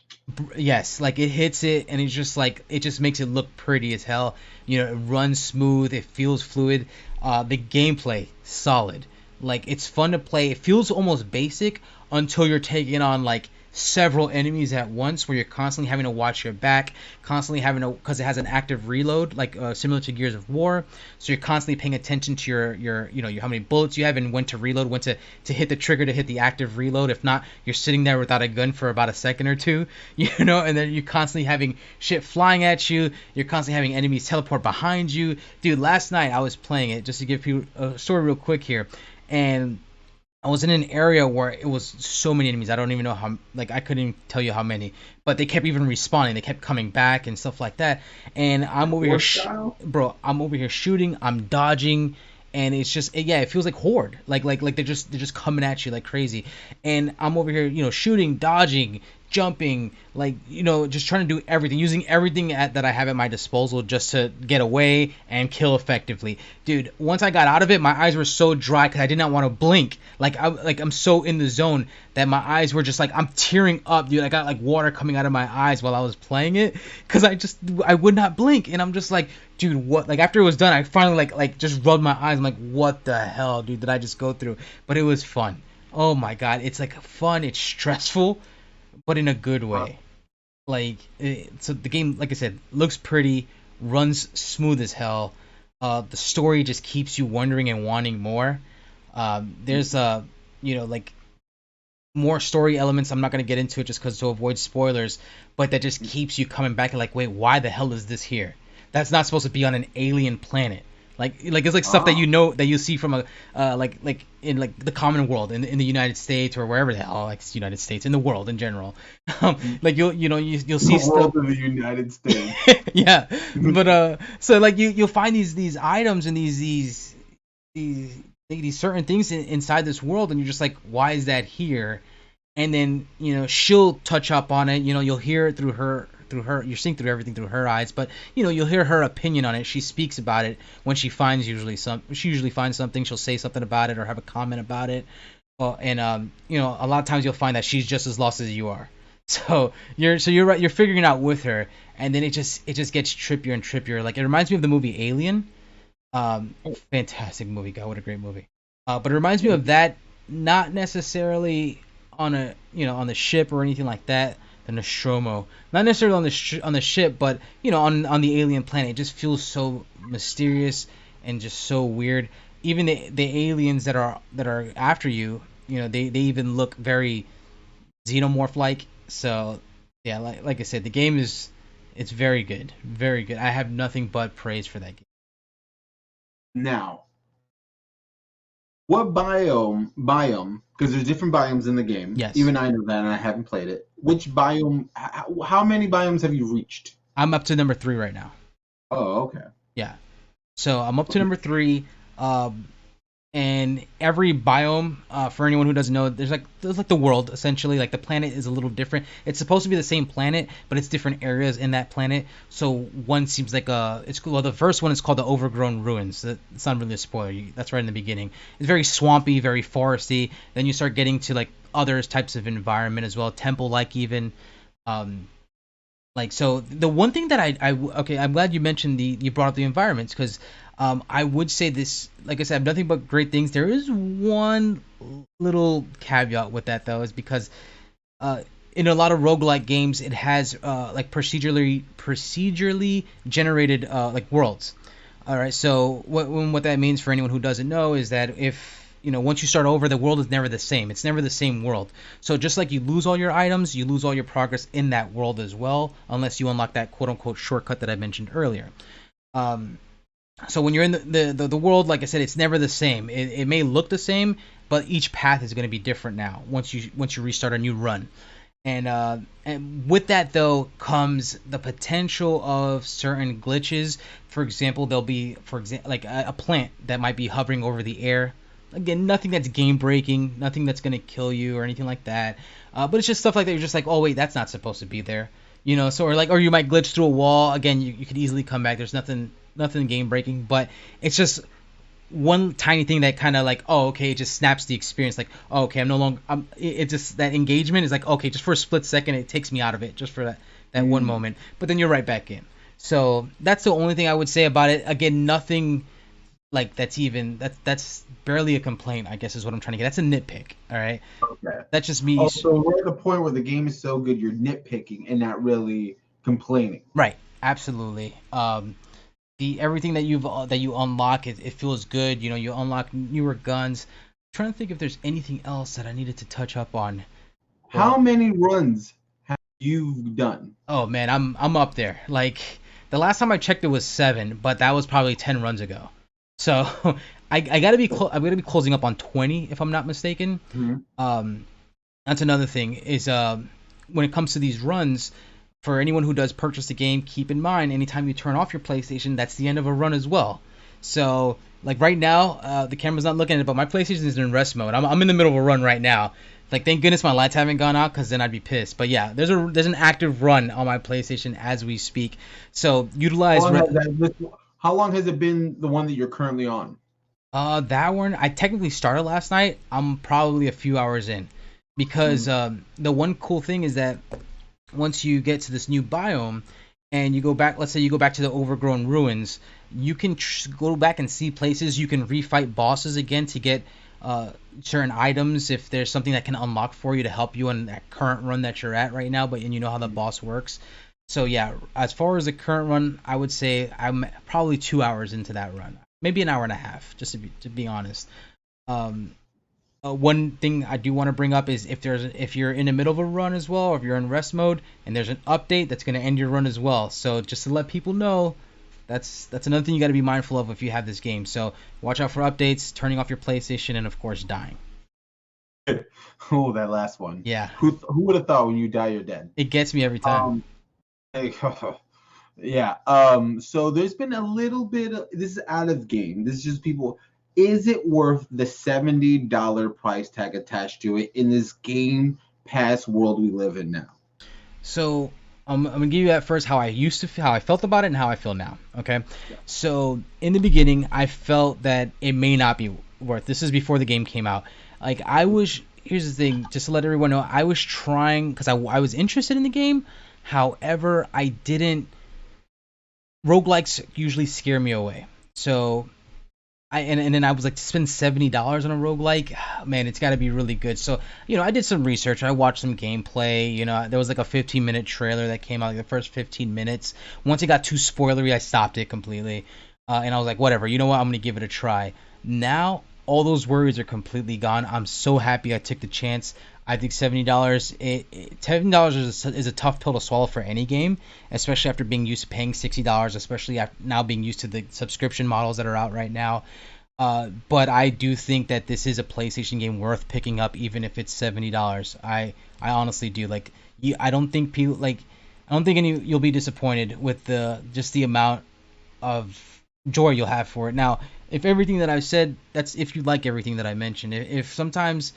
yes, like it hits it, and it's just like it just makes it look pretty as hell. It runs smooth, it feels fluid. The gameplay solid. Like it's fun to play. It feels almost basic until you're taking on like several enemies at once, where you're constantly having to watch your back, constantly having to, because it has an active reload, like similar to Gears of War. So you're constantly paying attention to your how many bullets you have and when to reload, when to hit the trigger to hit the active reload. If not, you're sitting there without a gun for about a second or two, and then you're constantly having shit flying at you. You're constantly having enemies teleport behind you. Dude, last night I was playing it, just to give people a story real quick here, and I was in an area where it was so many enemies. I don't even know how, like, I couldn't even tell you how many, but they kept even respawning. They kept coming back and stuff like that. And I'm over here, bro, I'm over here shooting, I'm dodging, and it's just, yeah, it feels like Horde. Like they're just coming at you like crazy. And I'm over here, shooting, dodging, jumping, like, just trying to do everything, using everything that I have at my disposal just to get away and kill effectively. Dude, once I got out of it, my eyes were so dry because I did not want to blink. I'm so in the zone that my eyes were just like, I'm tearing up, dude. I got like water coming out of my eyes while I was playing it because I would not blink. And I'm just like, dude, what? Like after it was done, I finally like just rubbed my eyes. I'm like, what the hell, dude, did I just go through? But it was fun. Oh my god, it's like fun. It's stressful, but in a good way. So the game, like I said, looks pretty, runs smooth as hell. The story just keeps you wondering and wanting more. There's like more story elements. I'm not gonna get into it just because to avoid spoilers, but that just keeps you coming back and like, wait, why the hell is this here? That's not supposed to be on an alien planet. Like it's like stuff that that you see from a like in like the common world in the United States or wherever the hell, like United States, in the world in general. Like you'll see the world stuff of the United States. yeah, but so like you'll find these items and these certain things inside this world, and you're just like, why is that here? And then she'll touch up on it. You'll hear it through her, you're seeing through everything through her eyes, but you'll hear her opinion on it. She speaks about it when she finds she usually finds something. She'll say something about it or have a comment about it. Well, and a lot of times you'll find that she's just as lost as you are. So you're right, you're figuring it out with her, and then it just gets trippier and trippier. Like it reminds me of the movie Alien. Fantastic movie, God, what a great movie. But it reminds me of that, not necessarily on on the ship or anything like that. The Nostromo, not necessarily on the ship, but on the alien planet. It just feels so mysterious and just so weird. Even the aliens that are after you, they even look very xenomorph like. So yeah, like I said, the game it's very good, very good. I have nothing but praise for that game. Now, what biome, because there's different biomes in the game. Yes. Even I know that, and I haven't played it. Which biome, how many biomes have you reached? I'm up to number 3 right now. Oh, okay. Yeah. So I'm up to number 3. And every biome, for anyone who doesn't know, there's like the world essentially. Like the planet is a little different. It's supposed to be the same planet, but it's different areas in that planet. So one seems like the first one is called the Overgrown Ruins. It's not really a spoiler. That's right in the beginning. It's very swampy, very foresty. Then you start getting to like other types of environment as well, temple-like even. So the one thing that I'm glad you mentioned you brought up the environments, because I would say this, like I said, I have nothing but great things. There is one little caveat with that though, is because in a lot of roguelike games it has like procedurally generated like worlds. All right, so what that means for anyone who doesn't know is that if once you start over, the world is never the same. It's never the same world. So just like you lose all your items, you lose all your progress in that world as well, unless you unlock that quote-unquote shortcut that I mentioned earlier. So when you're in the world, like I said, it's never the same. It may look the same, but each path is going to be different now once you restart a new run. And with that though comes the potential of certain glitches. For example, there'll be like a plant that might be hovering over the air Again, nothing that's game breaking, nothing that's gonna kill you or anything like that. But it's just stuff like that. You're just like, oh wait, that's not supposed to be there. So or you might glitch through a wall. Again, you could easily come back. There's nothing game breaking, but it's just one tiny thing that kind of like, oh okay, it just snaps the experience. Like, oh, okay, I'm no longer. It just, that engagement is like, okay, just for a split second, it takes me out of it just for that one moment. But then you're right back in. So that's the only thing I would say about it. Again, nothing like that's barely a complaint, I guess is what I'm trying to get. That's a nitpick, all right? Okay. That's just me. Oh, so we're at the point where the game is so good you're nitpicking and not really complaining. Right, absolutely. The everything that you unlock, it feels good. You unlock newer guns. I'm trying to think if there's anything else that I needed to touch up on. How many runs have you done? Oh man, I'm up there. Like, the last time I checked, it was 7, but that was probably 10 runs ago. So I gotta be I'm gonna be closing up on 20 if I'm not mistaken. Mm-hmm. That's another thing is when it comes to these runs, for anyone who does purchase the game, keep in mind anytime you turn off your PlayStation, that's the end of a run as well. So like right now, the camera's not looking at it, but my PlayStation is in rest mode. I'm in the middle of a run right now. Like, thank goodness my lights haven't gone out, because then I'd be pissed. But yeah, there's an active run on my PlayStation as we speak. So utilize. How long has it been the one that you're currently on? That one I technically started last night. I'm probably a few hours in, because the one cool thing is that once you get to this new biome and you go back, let's say you go back to the overgrown ruins, you can go back and see places. You can refight bosses again to get certain items if there's something that can unlock for you to help you in that current run that you're at right now, but you know how the boss works. So yeah, as far as the current run, I would say I'm probably 2 hours into that run, maybe an hour and a half, just to be honest. One thing I do want to bring up is if you're in the middle of a run as well, or if you're in rest mode and there's an update that's going to end your run as well. So just to let people know, that's another thing you got to be mindful of if you have this game. So watch out for updates, turning off your PlayStation, and of course dying. Oh, that last one. Yeah. Who would have thought when you die you're dead? It gets me every time. Yeah. So there's been a little bit of, this is out of game. This is just people. Is it worth the $70 price tag attached to it in this Game Pass world we live in now? So I'm gonna give you that first, how I felt about it and how I feel now. Okay. Yeah. So in the beginning, I felt that it may not be worth. This is before the game came out. Like, here's the thing, just to let everyone know, I was trying, because I was interested in the game. However, I didn't. Roguelikes usually scare me away. So and then I was like, to spend $70 on a roguelike, man, it's got to be really good. So, I did some research. I watched some gameplay. There was like a 15-minute trailer that came out, like the first 15 minutes. Once it got too spoilery, I stopped it completely. And I was like, whatever, you know what? I'm going to give it a try. Now, all those worries are completely gone. I'm so happy I took the chance. I think $70, $70 is a tough pill to swallow for any game, especially after being used to paying $60, especially after now being used to the subscription models that are out right now. But I do think that this is a PlayStation game worth picking up, even if it's $70. I honestly do. Like, I don't think you'll be disappointed with the amount of joy you'll have for it. Now, if everything that I've said, that's if you like everything that I mentioned. If sometimes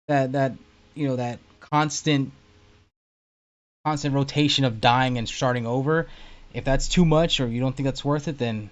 that constant rotation of dying and starting over, if that's too much or you don't think that's worth it, then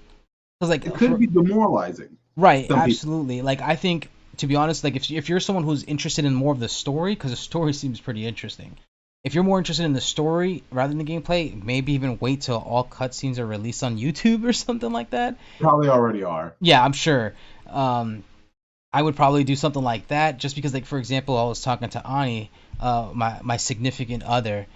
it could be demoralizing. Right, absolutely. Like, I think, to be honest, like if you're someone who's interested in more of the story, because the story seems pretty interesting. If you're more interested in the story rather than the gameplay, maybe even wait till all cutscenes are released on YouTube or something like that. Probably already are. Yeah, I'm sure. I would probably do something like that, just because, like, for example, I was talking to Ani, my significant other,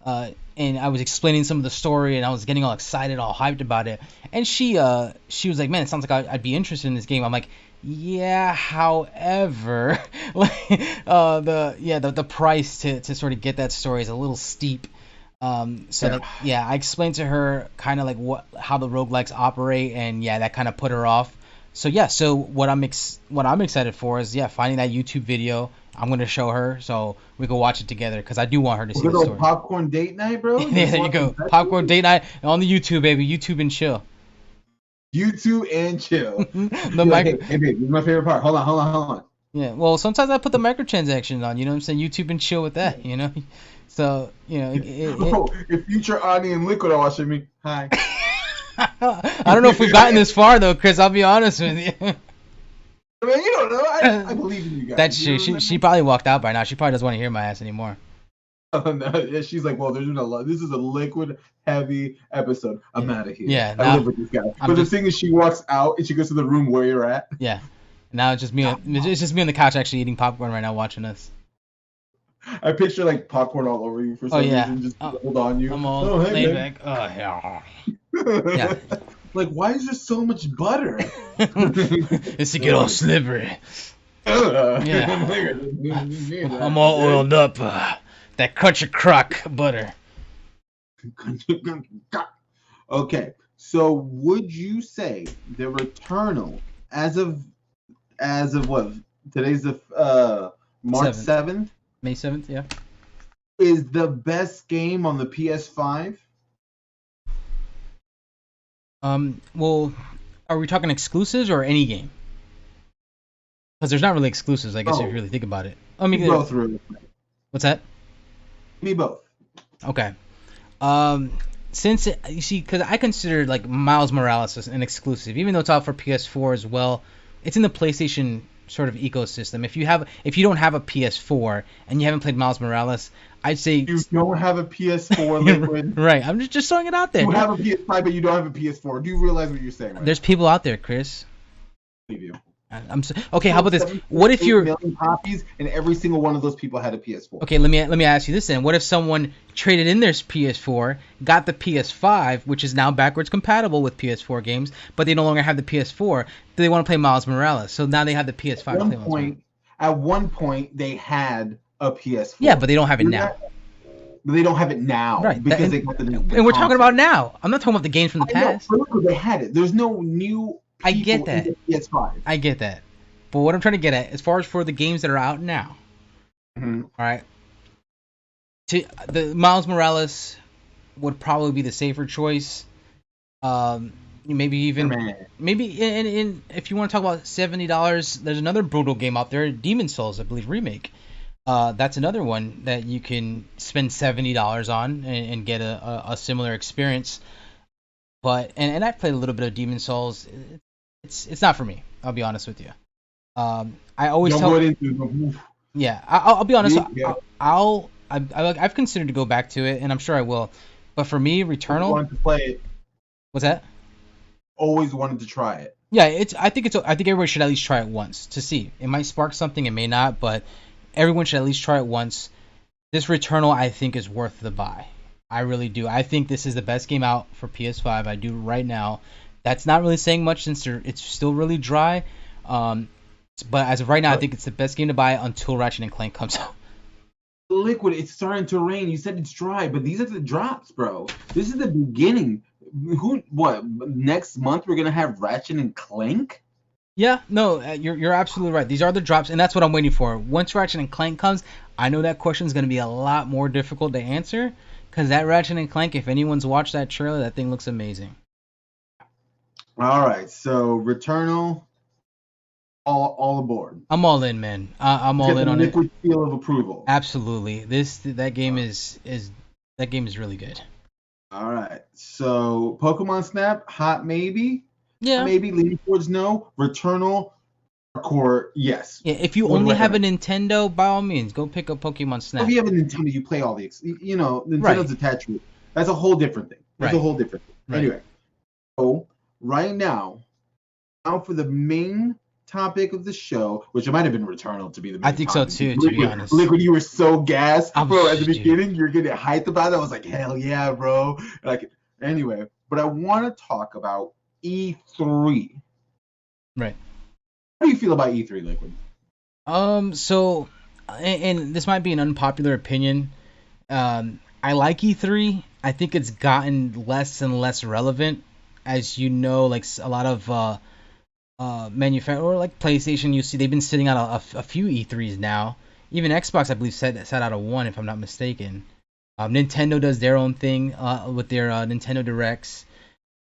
and I was explaining some of the story, and I was getting all excited, all hyped about it, and she was like, "Man, it sounds like I'd be interested in this game." I'm like, "Yeah, however, like, the price to sort of get that story is a little steep." I explained to her kind of like how the roguelikes operate, and yeah, that kind of put her off. So yeah, what I'm excited for is finding that YouTube video. I'm gonna show her so we can watch it together, because I do want her to see the story. Popcorn date night, bro. Yeah, there you go. Popcorn date night on the YouTube, baby. YouTube and chill. YouTube and chill. The Be like, micro. hey, babe, this is my favorite part. Hold on. Yeah. Well, sometimes I put the microtransactions on. You know what I'm saying? YouTube and chill with that. You know. So Oh, if Future Ani and Liquid are watching me, hi. I don't know if we've gotten this far though, Chris. I'll be honest with you. I mean, you don't know. I believe in you guys. That's true. She probably walked out by now. She probably doesn't want to hear my ass anymore. No, yeah, she's like, well, they're doing a lot. This is a liquid heavy episode. I'm out of here. Yeah, I live with this guy. But the thing is, she walks out and she goes to the room where you're at. Yeah. Now it's just me. It's just me on the couch actually eating popcorn right now, watching us. I picture like popcorn all over you for some reason, just hold on you. I'm all laid back. Oh yeah. Yeah. Like, why is there so much butter? It's to get all slippery. Yeah. I'm all oiled up. That country crock butter. Okay, so would you say the Returnal, as of what? Today's the March 7th. May 7th, yeah. Is the best game on the PS5? Well, are we talking exclusives or any game? Because there's not really exclusives, I guess, if you really think about it. I mean, both really. What's that? Me both. Okay. Since you see, because I consider like Miles Morales as an exclusive, even though it's out for PS4 as well. It's in the PlayStation sort of ecosystem. If you don't have a PS4 and you haven't played Miles Morales, I'd say you don't have a PS4, Liquid. Right. I'm just throwing it out there. You have a PS5, but you don't have a PS4. Do you realize what you're saying? Right? There's people out there, Chris. I believe you. Okay, how about this? What if you're million copies and every single one of those people had a PS4? Okay, let me ask you this then. What if someone traded in their PS4, got the PS5, which is now backwards compatible with PS4 games, but they no longer have the PS4? Do they want to play Miles Morales? So now they have the PS5. At one point, they had a PS4. Yeah, but they don't have it now. They don't have it now, right? Because they got the new. And we're talking about now. I'm not talking about the games from the past. Know, they had it. There's no new. I get that. PS5. I get that. But what I'm trying to get at, as far as for the games that are out now, all right, the Miles Morales would probably be the safer choice. Maybe even in if you want to talk about $70, there's another brutal game out there, Demon Souls, I believe, remake. That's another one that you can spend $70 on and get a similar experience. But and I've played a little bit of Demon Souls. It's not for me. I'll be honest with you. I always Yeah, I'll be honest. Yeah. I've considered to go back to it, and I'm sure I will. But for me, Returnal. Wanted to play it. What's that? Always wanted to try it. Yeah, I think everybody should at least try it once to see. It might spark something, it may not, but everyone should at least try it once. This Returnal, I think, is worth the buy. I really do. I think this is the best game out for PS5. I do right now. That's not really saying much since it's still really dry. But as of right now, I think it's the best game to buy until Ratchet and Clank comes out. Liquid, it's starting to rain. You said it's dry, but these are the drops, bro. This is the beginning. Next month we're gonna have Ratchet and Clank? Yeah, no, you're absolutely right. These are the drops, and that's what I'm waiting for. Once Ratchet and Clank comes, I know that question is gonna be a lot more difficult to answer, because that Ratchet and Clank, if anyone's watched that trailer, that thing looks amazing. All right, so Returnal, all aboard. I'm all in, man. I'm all in on it. Liquid seal of approval. Absolutely. That game is really good. All right, so Pokemon Snap, hot maybe. Yeah. Maybe leaning towards no. Returnal, hardcore yes. Yeah. If you only have a Nintendo, by all means, go pick up Pokemon Snap. If you have a Nintendo, you play all the Nintendo's attached to it. That's a whole different thing. That's a whole different thing. Right. Anyway, so right now for the main topic of the show, which it might have been Returnal to be the main I think topic. So too, to be honest. Liquid, you were so gassed, bro. At the beginning, you're getting hyped about it. I was like, hell yeah, bro. Like, anyway, but I want to talk about E3. Right. How do you feel about E3, Liquid? So, and this might be an unpopular opinion. I like E3. I think it's gotten less and less relevant, as you know. Like a lot of manufacturer, like PlayStation, you see they've been sitting out a few E3s now. Even Xbox, I believe, sat out of one, if I'm not mistaken. Nintendo does their own thing with their Nintendo Directs.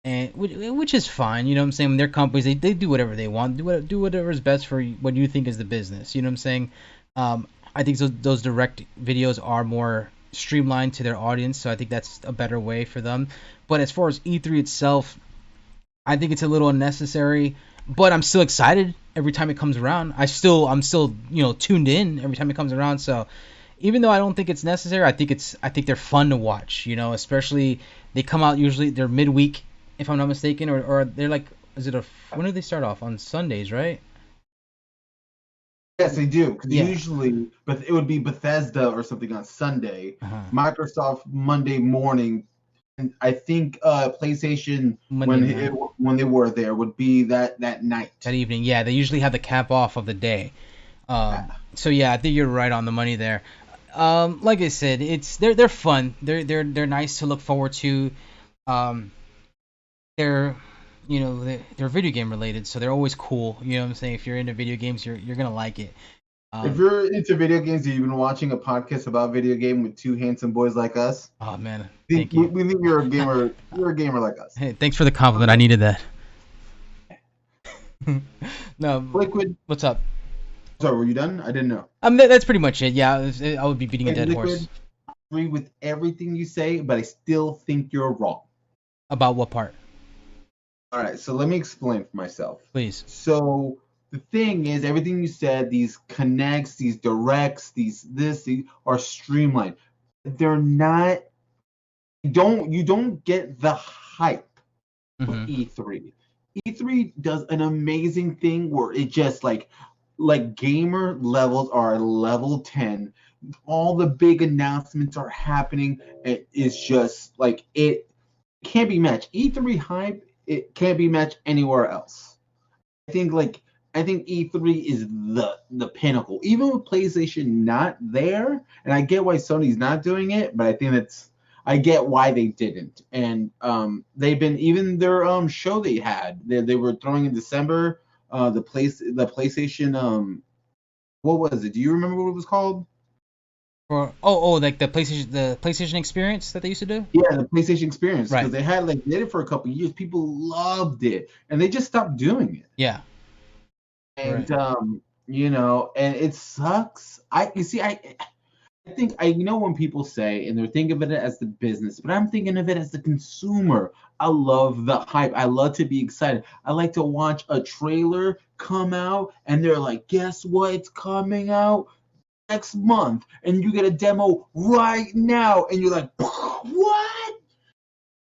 and which is fine. You know what I'm saying? Their companies, they do whatever they want, do whatever is best for what you think is the business. You know what I'm saying? I think those direct videos are more streamlined to their audience, so I think that's a better way for them. But as far as E3 itself, I think it's a little unnecessary, but I'm still excited every time it comes around. I'm still tuned in every time it comes around. So even though I don't think it's necessary, I think they're fun to watch. Especially they come out usually they're midweek, if I'm not mistaken, or they're like, is it a when do they start off on Sundays, right? Yes, they do. Because Yeah. usually, but it would be Bethesda or something on Sunday, Uh-huh. Microsoft Monday morning, and I think PlayStation Monday night. when they were there would be that night. That evening, yeah, they usually have the cap off of the day. So yeah, I think you're right on the money there. Like I said, they're fun. They're nice to look forward to. Um, they're they're video game related, so they're always cool. You know what I'm saying? If you're into video games, you're gonna like it. If Um, you're into video games, you've been watching a podcast about video game with two handsome boys like us. oh man, We, thank we you. we think you're a gamer. You're a gamer like us. Hey, thanks for the compliment. I needed that. No, Liquid. what's up? Sorry, were you done? I didn't know. That's pretty much it. Yeah, I would be beating a And dead horse. Liquid, I agree with everything you say, but I still think you're wrong. About what part? All right, so let me explain for myself. Please. So the thing is, everything you said, these connects, these directs, these are streamlined. They're not. You don't get the hype of Hmm. E3. E3 does an amazing thing where it just like gamer levels are level 10. All the big announcements are happening. It is just like it can't be matched. E3 hype, it can't be matched anywhere else. I think like I think E3 is the pinnacle. Even with PlayStation not there, and I get why Sony's not doing it, but I get why they didn't. And they've been even their show they had they were throwing in December the PlayStation what was it? Do you remember what it was called? Like the PlayStation experience that they used to do. Yeah, the PlayStation Experience because Right. they did it for a couple of years. People loved it, and they just stopped doing it. Yeah. Right. And and it sucks. I think I know when people say and they're thinking of it as the business, but I'm thinking of it as the consumer. I love the hype. I love to be excited. I like to watch a trailer come out and they're like, guess what? It's coming out next month, and you get a demo right now, and you're like, what?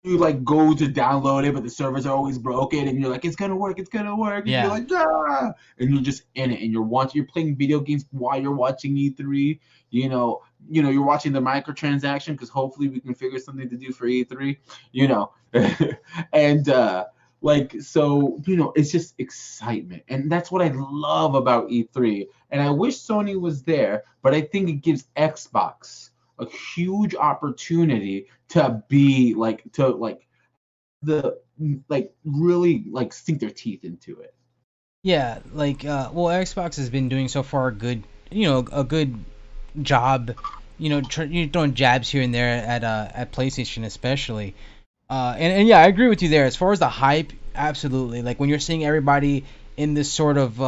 You like go to download it, but the servers are always broken, and you're like, it's gonna work, and you're Yeah. like, ah, and you're just in it, and you're playing video games while you're watching E3. You're watching the microtransaction because hopefully we can figure something to do for E3. You know, and it's just excitement, and that's what I love about E3. And I wish Sony was there, but I think it gives Xbox a huge opportunity to be the really sink their teeth into it. Yeah. Like, well, Xbox has been doing so far a good job. You're throwing jabs here and there at PlayStation especially. And yeah, I agree with you there. As far as the hype, absolutely. Like when you're seeing everybody in this sort of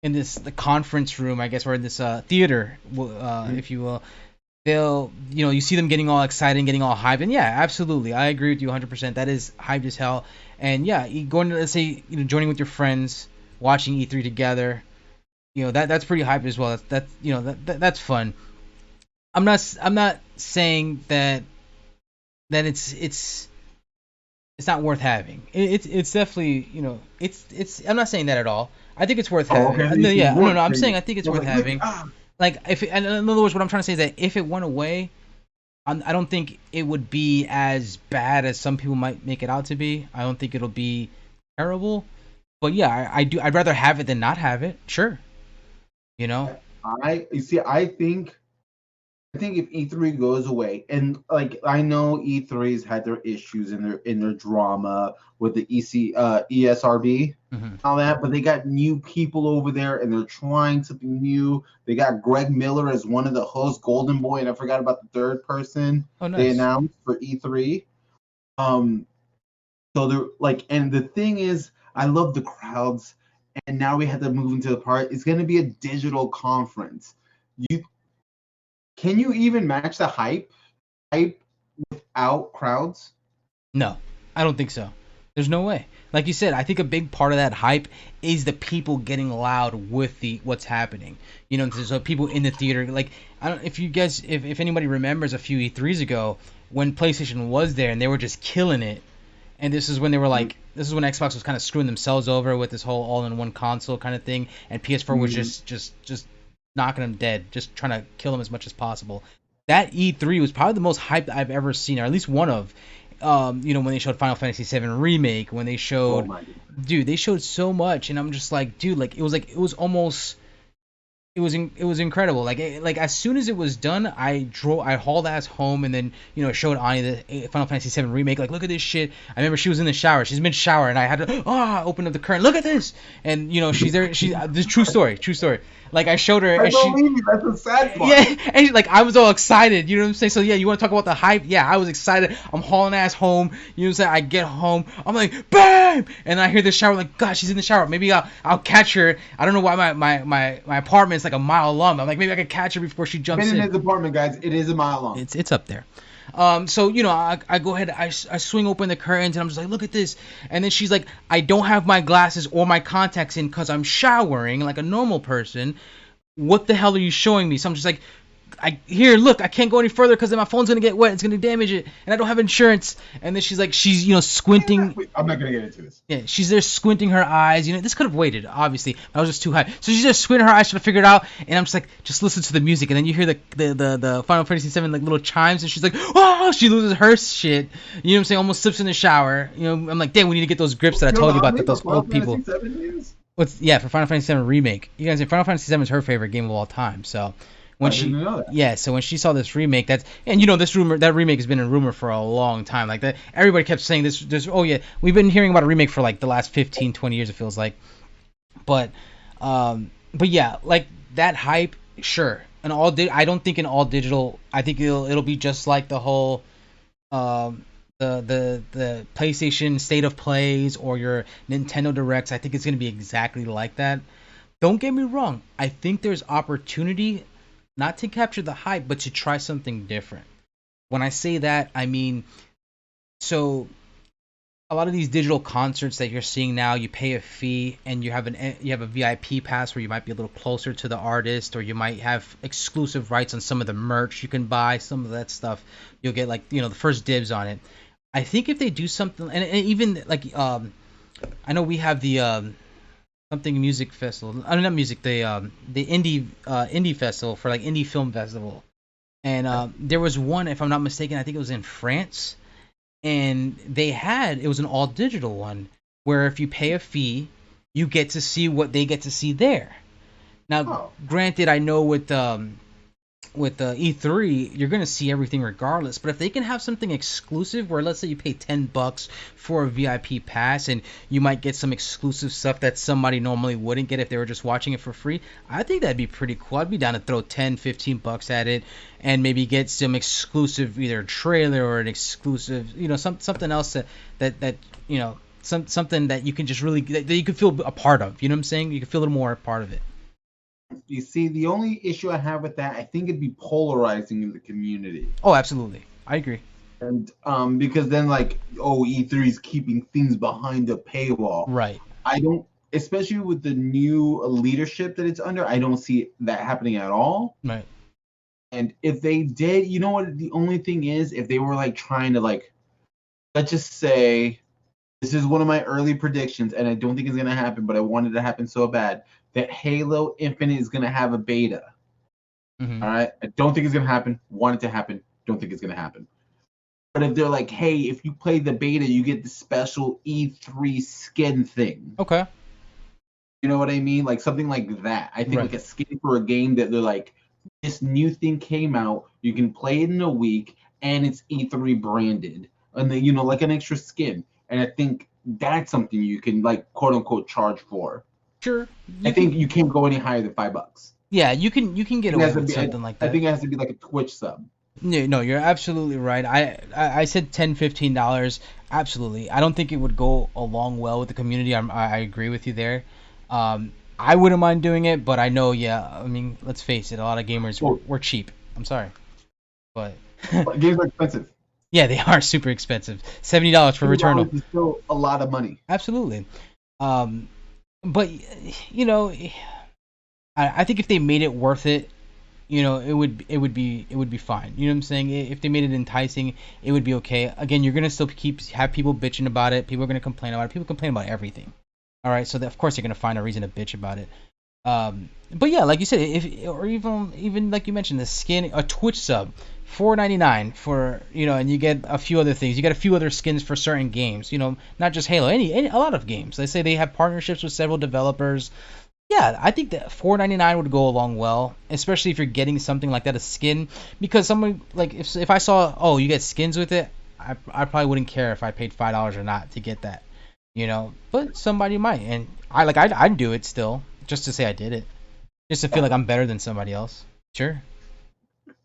in this the conference room, I guess, or in this theater, if you will, you see them getting all excited, getting all hyped, and yeah, absolutely, I agree with you 100%. That is hyped as hell, and yeah, going to, let's say, joining with your friends, watching E3 together, that's pretty hyped as well. That's fun. I'm not saying that it's not worth having. It's definitely, it's I'm not saying that at all. I think it's worth Oh, having. okay. No, It's yeah, no, worth no. I'm saying saying. I think it's I was worth like, look, having. Like if and in other words, what I'm trying to say is that if it went away, I don't think it would be as bad as some people might make it out to be. I don't think it'll be terrible. But yeah, I do. I'd rather have it than not have it. Sure, you know. you see, I think if E3 goes away, and like I know E3's had their issues in their drama with the ESRB, Hmm. all that, but they got new people over there and they're trying something new. They got Greg Miller as one of the hosts, Golden Boy, and I forgot about the third person Oh, they nice. announced for E3. Um, So they're like, and the thing is, I love the crowds, and now we have to move into the part. It's gonna be a digital conference. You can you even match the hype without crowds? No, I don't think so. There's no way. Like you said, I think a big part of that hype is the people getting loud with the what's happening. You know, so people in the theater, like I don't if you guys if anybody remembers a few E3s ago when PlayStation was there and they were just killing it, and this is when they were like this is when Xbox was kind of screwing themselves over with this whole all-in-one console kind of thing, and PS4 was just knocking them dead, just trying to kill them as much as possible. That E3 was probably the most hyped I've ever seen, or at least one of. You know, when they showed Final Fantasy VII Remake, when they Oh showed, my god. dude, they showed so much, and I'm just like, dude, like it was almost it was incredible. Like as soon as it was done, I hauled ass home and then showed Ani the Final Fantasy VII remake. Like look at this shit. I remember she was in the shower. She's mid shower and I had to open up the curtain. Look at this. And she's there. She's this true story. True story. Like I showed her. I And she, believe you. That's the sad part. yeah, and like I was all excited, you know what I'm saying? So yeah, you want to talk about the hype? Yeah, I was excited. I'm hauling ass home, you know what I'm saying? I get home, I'm like, bam! And I hear the shower, like, God, she's in the shower. Maybe I'll catch her. I don't know why my apartment's like a mile long. I'm like, maybe I could catch her before she jumps Been in. in his apartment, guys. It is a mile long. It's up there. So I go ahead, I swing open the curtains and I'm just like, look at this. And then she's like, I don't have my glasses or my contacts in because I'm showering like a normal person. What the hell are you showing me? So I'm just like, look, I can't go any further because then my phone's gonna get wet, it's gonna damage it, and I don't have insurance. And then she's like, squinting. I'm not gonna get into this. Yeah, she's there squinting her eyes. This could have waited, obviously. But I was just too high. So she's just squinting her eyes to figure it out, and I'm just like, just listen to the music, and then you hear the Final Fantasy VII like little chimes, and she's like, oh, she loses her shit. You know what I'm saying? Almost slips in the shower. I'm like, damn, we need to get those grips that I told you about, that those old people. For Final Fantasy VII remake. You guys, Final Fantasy VII is her favorite game of all time. So when so when she saw this remake, that remake has been in rumor for a long time. Like that, everybody kept saying this. Oh yeah, we've been hearing about a remake for like the last 15, 20 years. It feels like, but yeah, like that hype, sure. I don't think in all digital. I think it'll be just like the whole the PlayStation State of Plays or your Nintendo Directs. I think it's going to be exactly like that. Don't get me wrong. I think there's opportunity not to capture the hype, but to try something different. When I say that, I mean, so a lot of these digital concerts that you're seeing now, you pay a fee and you have a VIP pass where you might be a little closer to the artist, or you might have exclusive rights on some of the merch you can buy, some of that stuff. You'll get like the first dibs on it. I think if they do something, and even like I know we have the something music festival. I mean, not music, the indie festival for like indie film festival, and there was one, if I'm not mistaken, I think it was in France, and it was an all digital one where if you pay a fee, you get to see what they get to see there. Now, granted, I know with E3, you're gonna see everything regardless. But if they can have something exclusive, where let's say you pay $10 for a VIP pass, and you might get some exclusive stuff that somebody normally wouldn't get if they were just watching it for free, I think that'd be pretty cool. I'd be down to throw $10-15 at it, and maybe get some exclusive either trailer or an exclusive, something else that something that you can just really that you can feel a part of. You know what I'm saying? You can feel a little more a part of it. You see, the only issue I have with that, I think it'd be polarizing in the community. Oh, absolutely. I agree. And because then E3 is keeping things behind the paywall. Right. I don't, especially with the new leadership that it's under, I don't see that happening at all. Right. And if they did, you know what, the only thing is, if they were trying to let's just say, this is one of my early predictions, and I don't think it's going to happen, but I wanted it to happen so bad, that Halo Infinite is going to have a beta. Mm-hmm. All right? I don't think it's going to happen. Want it to happen. Don't think it's going to happen. But if they're like, hey, if you play the beta, you get the special E3 skin thing. Okay. You know what I mean? Like something like that. I think right. Like a skin for a game that they're like, this new thing came out. You can play it in a week, and it's E3 branded. And then, like an extra skin. And I think that's something you can, quote unquote, charge for. Sure. I think you can't go any higher than $5. Yeah, you can get away with something like that. I think it has to be like a Twitch sub. No, you're absolutely right. I said $10-15. Absolutely. I don't think it would go along well with the community. I agree with you there. I wouldn't mind doing it, but I know, yeah. I mean, let's face it. A lot of gamers we're cheap. I'm sorry, but Games are expensive. yeah, they are super expensive. $70 for Returnal. $2 is still a lot of money. Absolutely. Um, but you know, I think if they made it worth it, it would be fine. You know what I'm saying? If they made it enticing, it would be okay. Again, you're gonna still have people bitching about it. People are gonna complain about it. People complain about everything. All right, so of course you're gonna find a reason to bitch about it. But yeah, like you said, if or even like you mentioned, the skin, a Twitch sub, $4.99 for and you get a few other things. You get a few other skins for certain games. Not just Halo, a lot of games. They say they have partnerships with several developers. Yeah, I think that $4.99 would go along well, especially if you're getting something like that, a skin. Because someone like if I saw, oh, you get skins with it, I probably wouldn't care if I paid $5 or not to get that. But somebody might, and I'd do it still just to say I did it, just to feel like I'm better than somebody else. Sure.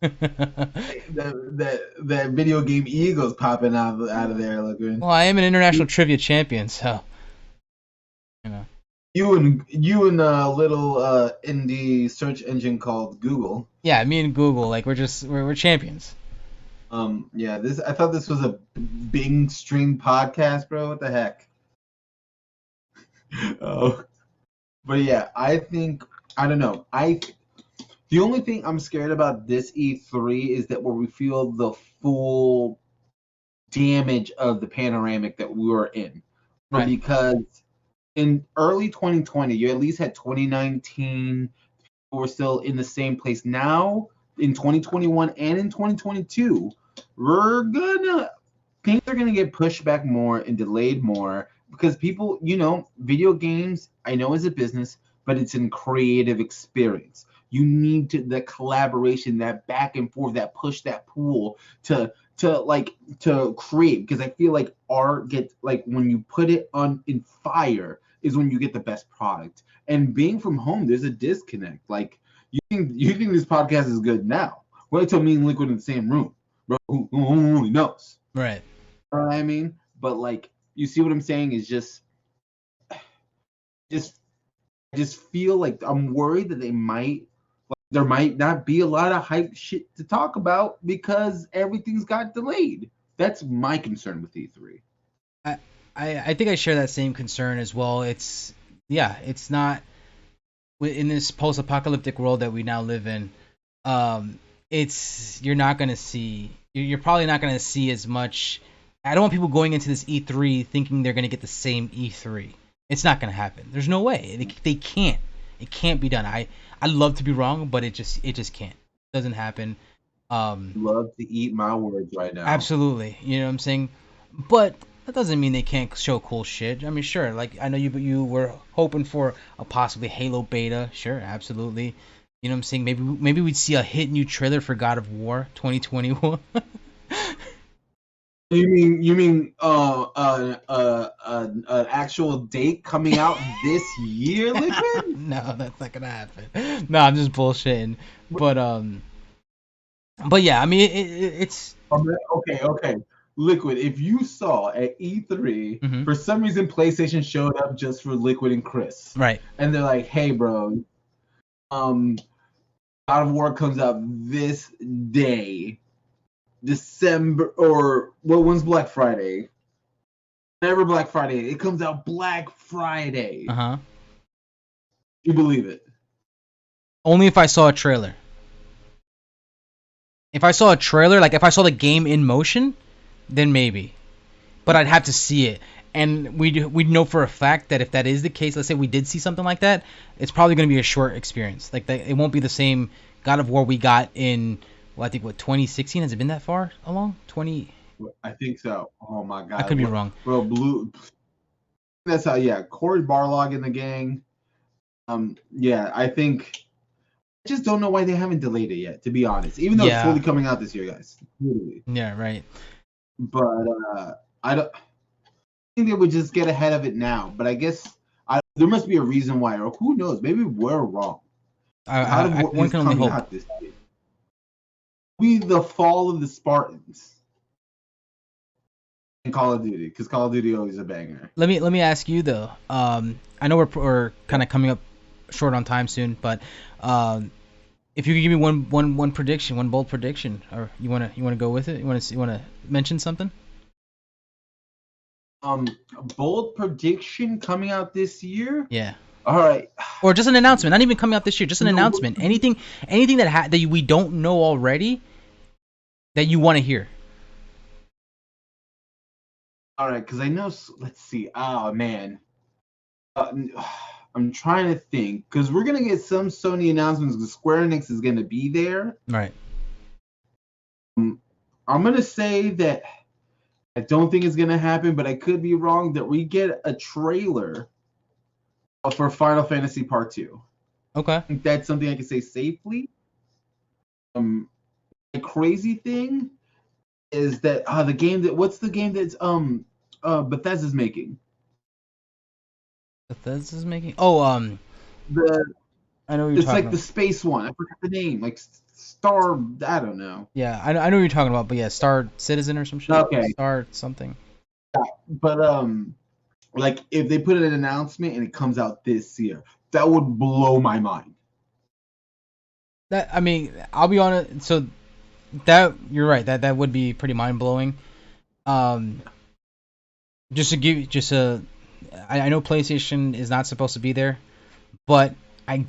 That video game eagle's popping out of there looking. Well, I am an international trivia champion, so you know. You and a little indie search engine called Google. Yeah, me and Google, like we're champions. Yeah, I thought this was a Bing stream podcast, bro. What the heck? Oh, but yeah, I don't know. The only thing I'm scared about this E3 is that where we feel the full damage of the panoramic that we were in, Right. Because in early 2020, you at least had 2019. We're still in the same place now in 2021 and in 2022. Things are gonna get pushed back more and delayed more because people, video games, I know is a business, but it's a creative experience. You need the collaboration, that back and forth, that push, that pull to create, because I feel like art gets, like, when you put it on in fire is when you get the best product. And being from home, there's a disconnect. Like, you think this podcast is good now? Wait till me and Liquid in the same room, bro. Who only knows? Right. You know what I mean? But like, you see what I'm saying? Is just I just feel like I'm worried that there might not be a lot of hype shit to talk about because everything's got delayed. That's my concern with E3. I think I share that same concern as well. It's not in this post-apocalyptic world that we now live in. You're not gonna see. You're probably not gonna see as much. I don't want people going into this E3 thinking they're gonna get the same E3. It's not gonna happen. There's no way. They can't. It can't be done. I'd love to be wrong, but it just can't. It doesn't happen. Love to eat my words right now. Absolutely. You know what I'm saying? But that doesn't mean they can't show cool shit. I mean, sure. Like, I know you were hoping for a possibly Halo beta. Sure, absolutely. You know what I'm saying? Maybe we'd see a hit new trailer for God of War 2021. You mean an actual date coming out this year, Liquid? No, that's not gonna happen. No, I'm just bullshitting. But yeah, I mean it's okay. Liquid, if you saw at E3, for some reason PlayStation showed up just for Liquid and Chris. Right. And they're like, hey bro, God of War comes out this day. December, or when's Black Friday? Whenever Black Friday, it comes out Black Friday. You believe it? Only if I saw a trailer. If I saw a trailer, like if I saw the game in motion, then maybe. But I'd have to see it. And we'd know for a fact that if that is the case, let's say we did see something like that, it's probably going to be a short experience. Like, it won't be the same God of War we got in, I think, 2016? Has it been that far along? I think so. Oh my god. I could be wrong. Bro, that's how, yeah. Corey Barlog in the gang. Yeah, I just don't know why they haven't delayed it yet, to be honest. Even though it's fully coming out this year, guys. Literally. Yeah, right. But I think they would just get ahead of it now. But I guess there must be a reason why, or who knows? Maybe we're wrong. One can only hope. Be the fall of the Spartans in Call of Duty, because Call of Duty always a banger. Let me ask you though. I know we're kind of coming up short on time soon, but if you could give me one prediction, one bold prediction, or you wanna go with it? You wanna mention something? Bold prediction coming out this year. Yeah. All right. Or just an announcement, not even coming out this year, just an announcement. Anything that we don't know already that you want to hear. All right, because I know. Let's see. Oh man, I'm trying to think, because we're gonna get some Sony announcements. Because Square Enix is gonna be there. Right. I'm gonna say that I don't think it's gonna happen, but I could be wrong. That we get a trailer for Final Fantasy Part 2. Okay. I think that's something I can say safely. The crazy thing is that what's the game that's Bethesda's making? Bethesda's making. Oh, The I know what you're it's talking like about. the space one. I forgot the name. Like Star. I don't know. Yeah, I know what you're talking about, but yeah, Star Citizen or some shit. Okay. Star something. But like if they put an announcement and it comes out this year, that would blow my mind. That I mean, I'll be honest. So that you're right. That would be pretty mind blowing. Just to give just a, I know PlayStation is not supposed to be there, but I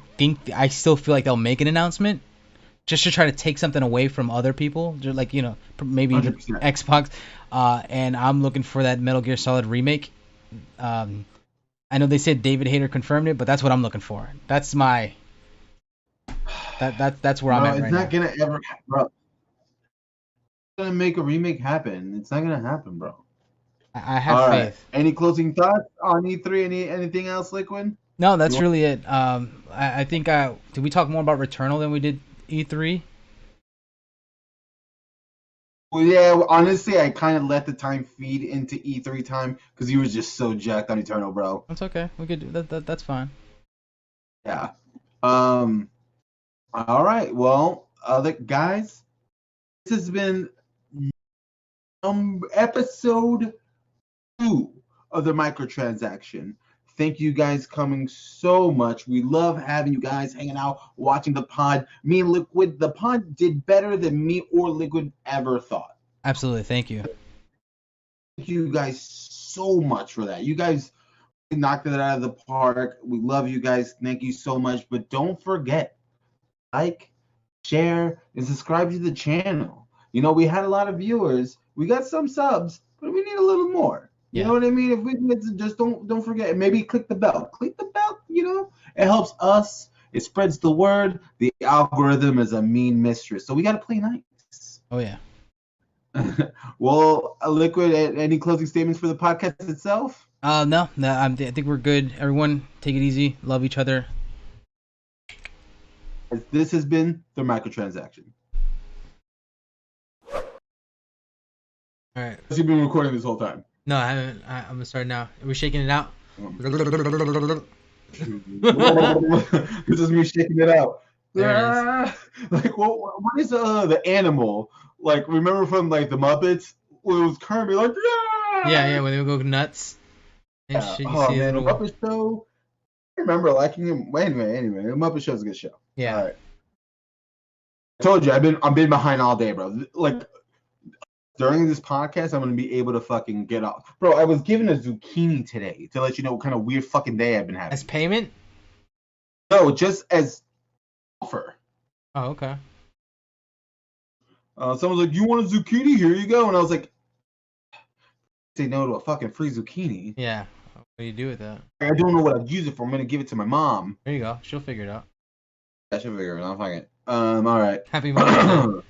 still feel like they'll make an announcement just to try to take something away from other people, just like maybe 100%. Xbox. And I'm looking for that Metal Gear Solid remake. I know they said David Hayter confirmed it, but that's what I'm looking for. That's my that's where I'm at right now. It's not gonna ever, bro. Gonna make a remake happen. It's not gonna happen, bro. I have faith. Any closing thoughts on E3? Anything else, Liquid? No, that's really it. I think did we talk more about Returnal than we did E3? Well, yeah. Honestly, I kind of let the time feed into E3 time because he was just so jacked on Eternal, bro. That's okay. We could do that. That's fine. Yeah. All right. Well, guys, this has been episode 2 of the Microtransaction. Thank you guys coming so much. We love having you guys hanging out, watching the pod. Me and Liquid, the pod did better than me or Liquid ever thought. Absolutely. Thank you. Thank you guys so much for that. You guys knocked it out of the park. We love you guys. Thank you so much. But don't forget, like, share, and subscribe to the channel. We had a lot of viewers. We got some subs, but we need a little more. You know what I mean? If we can just don't forget. Maybe click the bell. Click the bell. It helps us. It spreads the word. The algorithm is a mean mistress, so we got to play nice. Oh yeah. Well, Liquid, any closing statements for the podcast itself? No. I think we're good. Everyone, take it easy. Love each other. This has been the Microtransaction. All right. You've been recording this whole time. No, I haven't. I'm gonna start now. Are we shaking it out? This is me shaking it out. There it is. Like, what is the animal? Like, remember from like the Muppets? Well, it was Kermit. Like, yeah, when they would go nuts. And shit, you see man, the Muppet Show. I remember liking him. Anyway, the Muppet Show's a good show. Yeah. All right. I told you, I've been behind all day, bro. Like, during this podcast, I'm gonna be able to fucking get off. Bro, I was given a zucchini today to let you know what kind of weird fucking day I've been having. As payment? No, just as offer. Oh, okay. Someone's like, "You want a zucchini? Here you go." And I was like, "Say no to a fucking free zucchini." Yeah. What do you do with that? I don't know what I'd use it for. I'm gonna give it to my mom. There you go. She'll figure it out. I should figure it out. Fuck it. All right. Happy Mother's Day.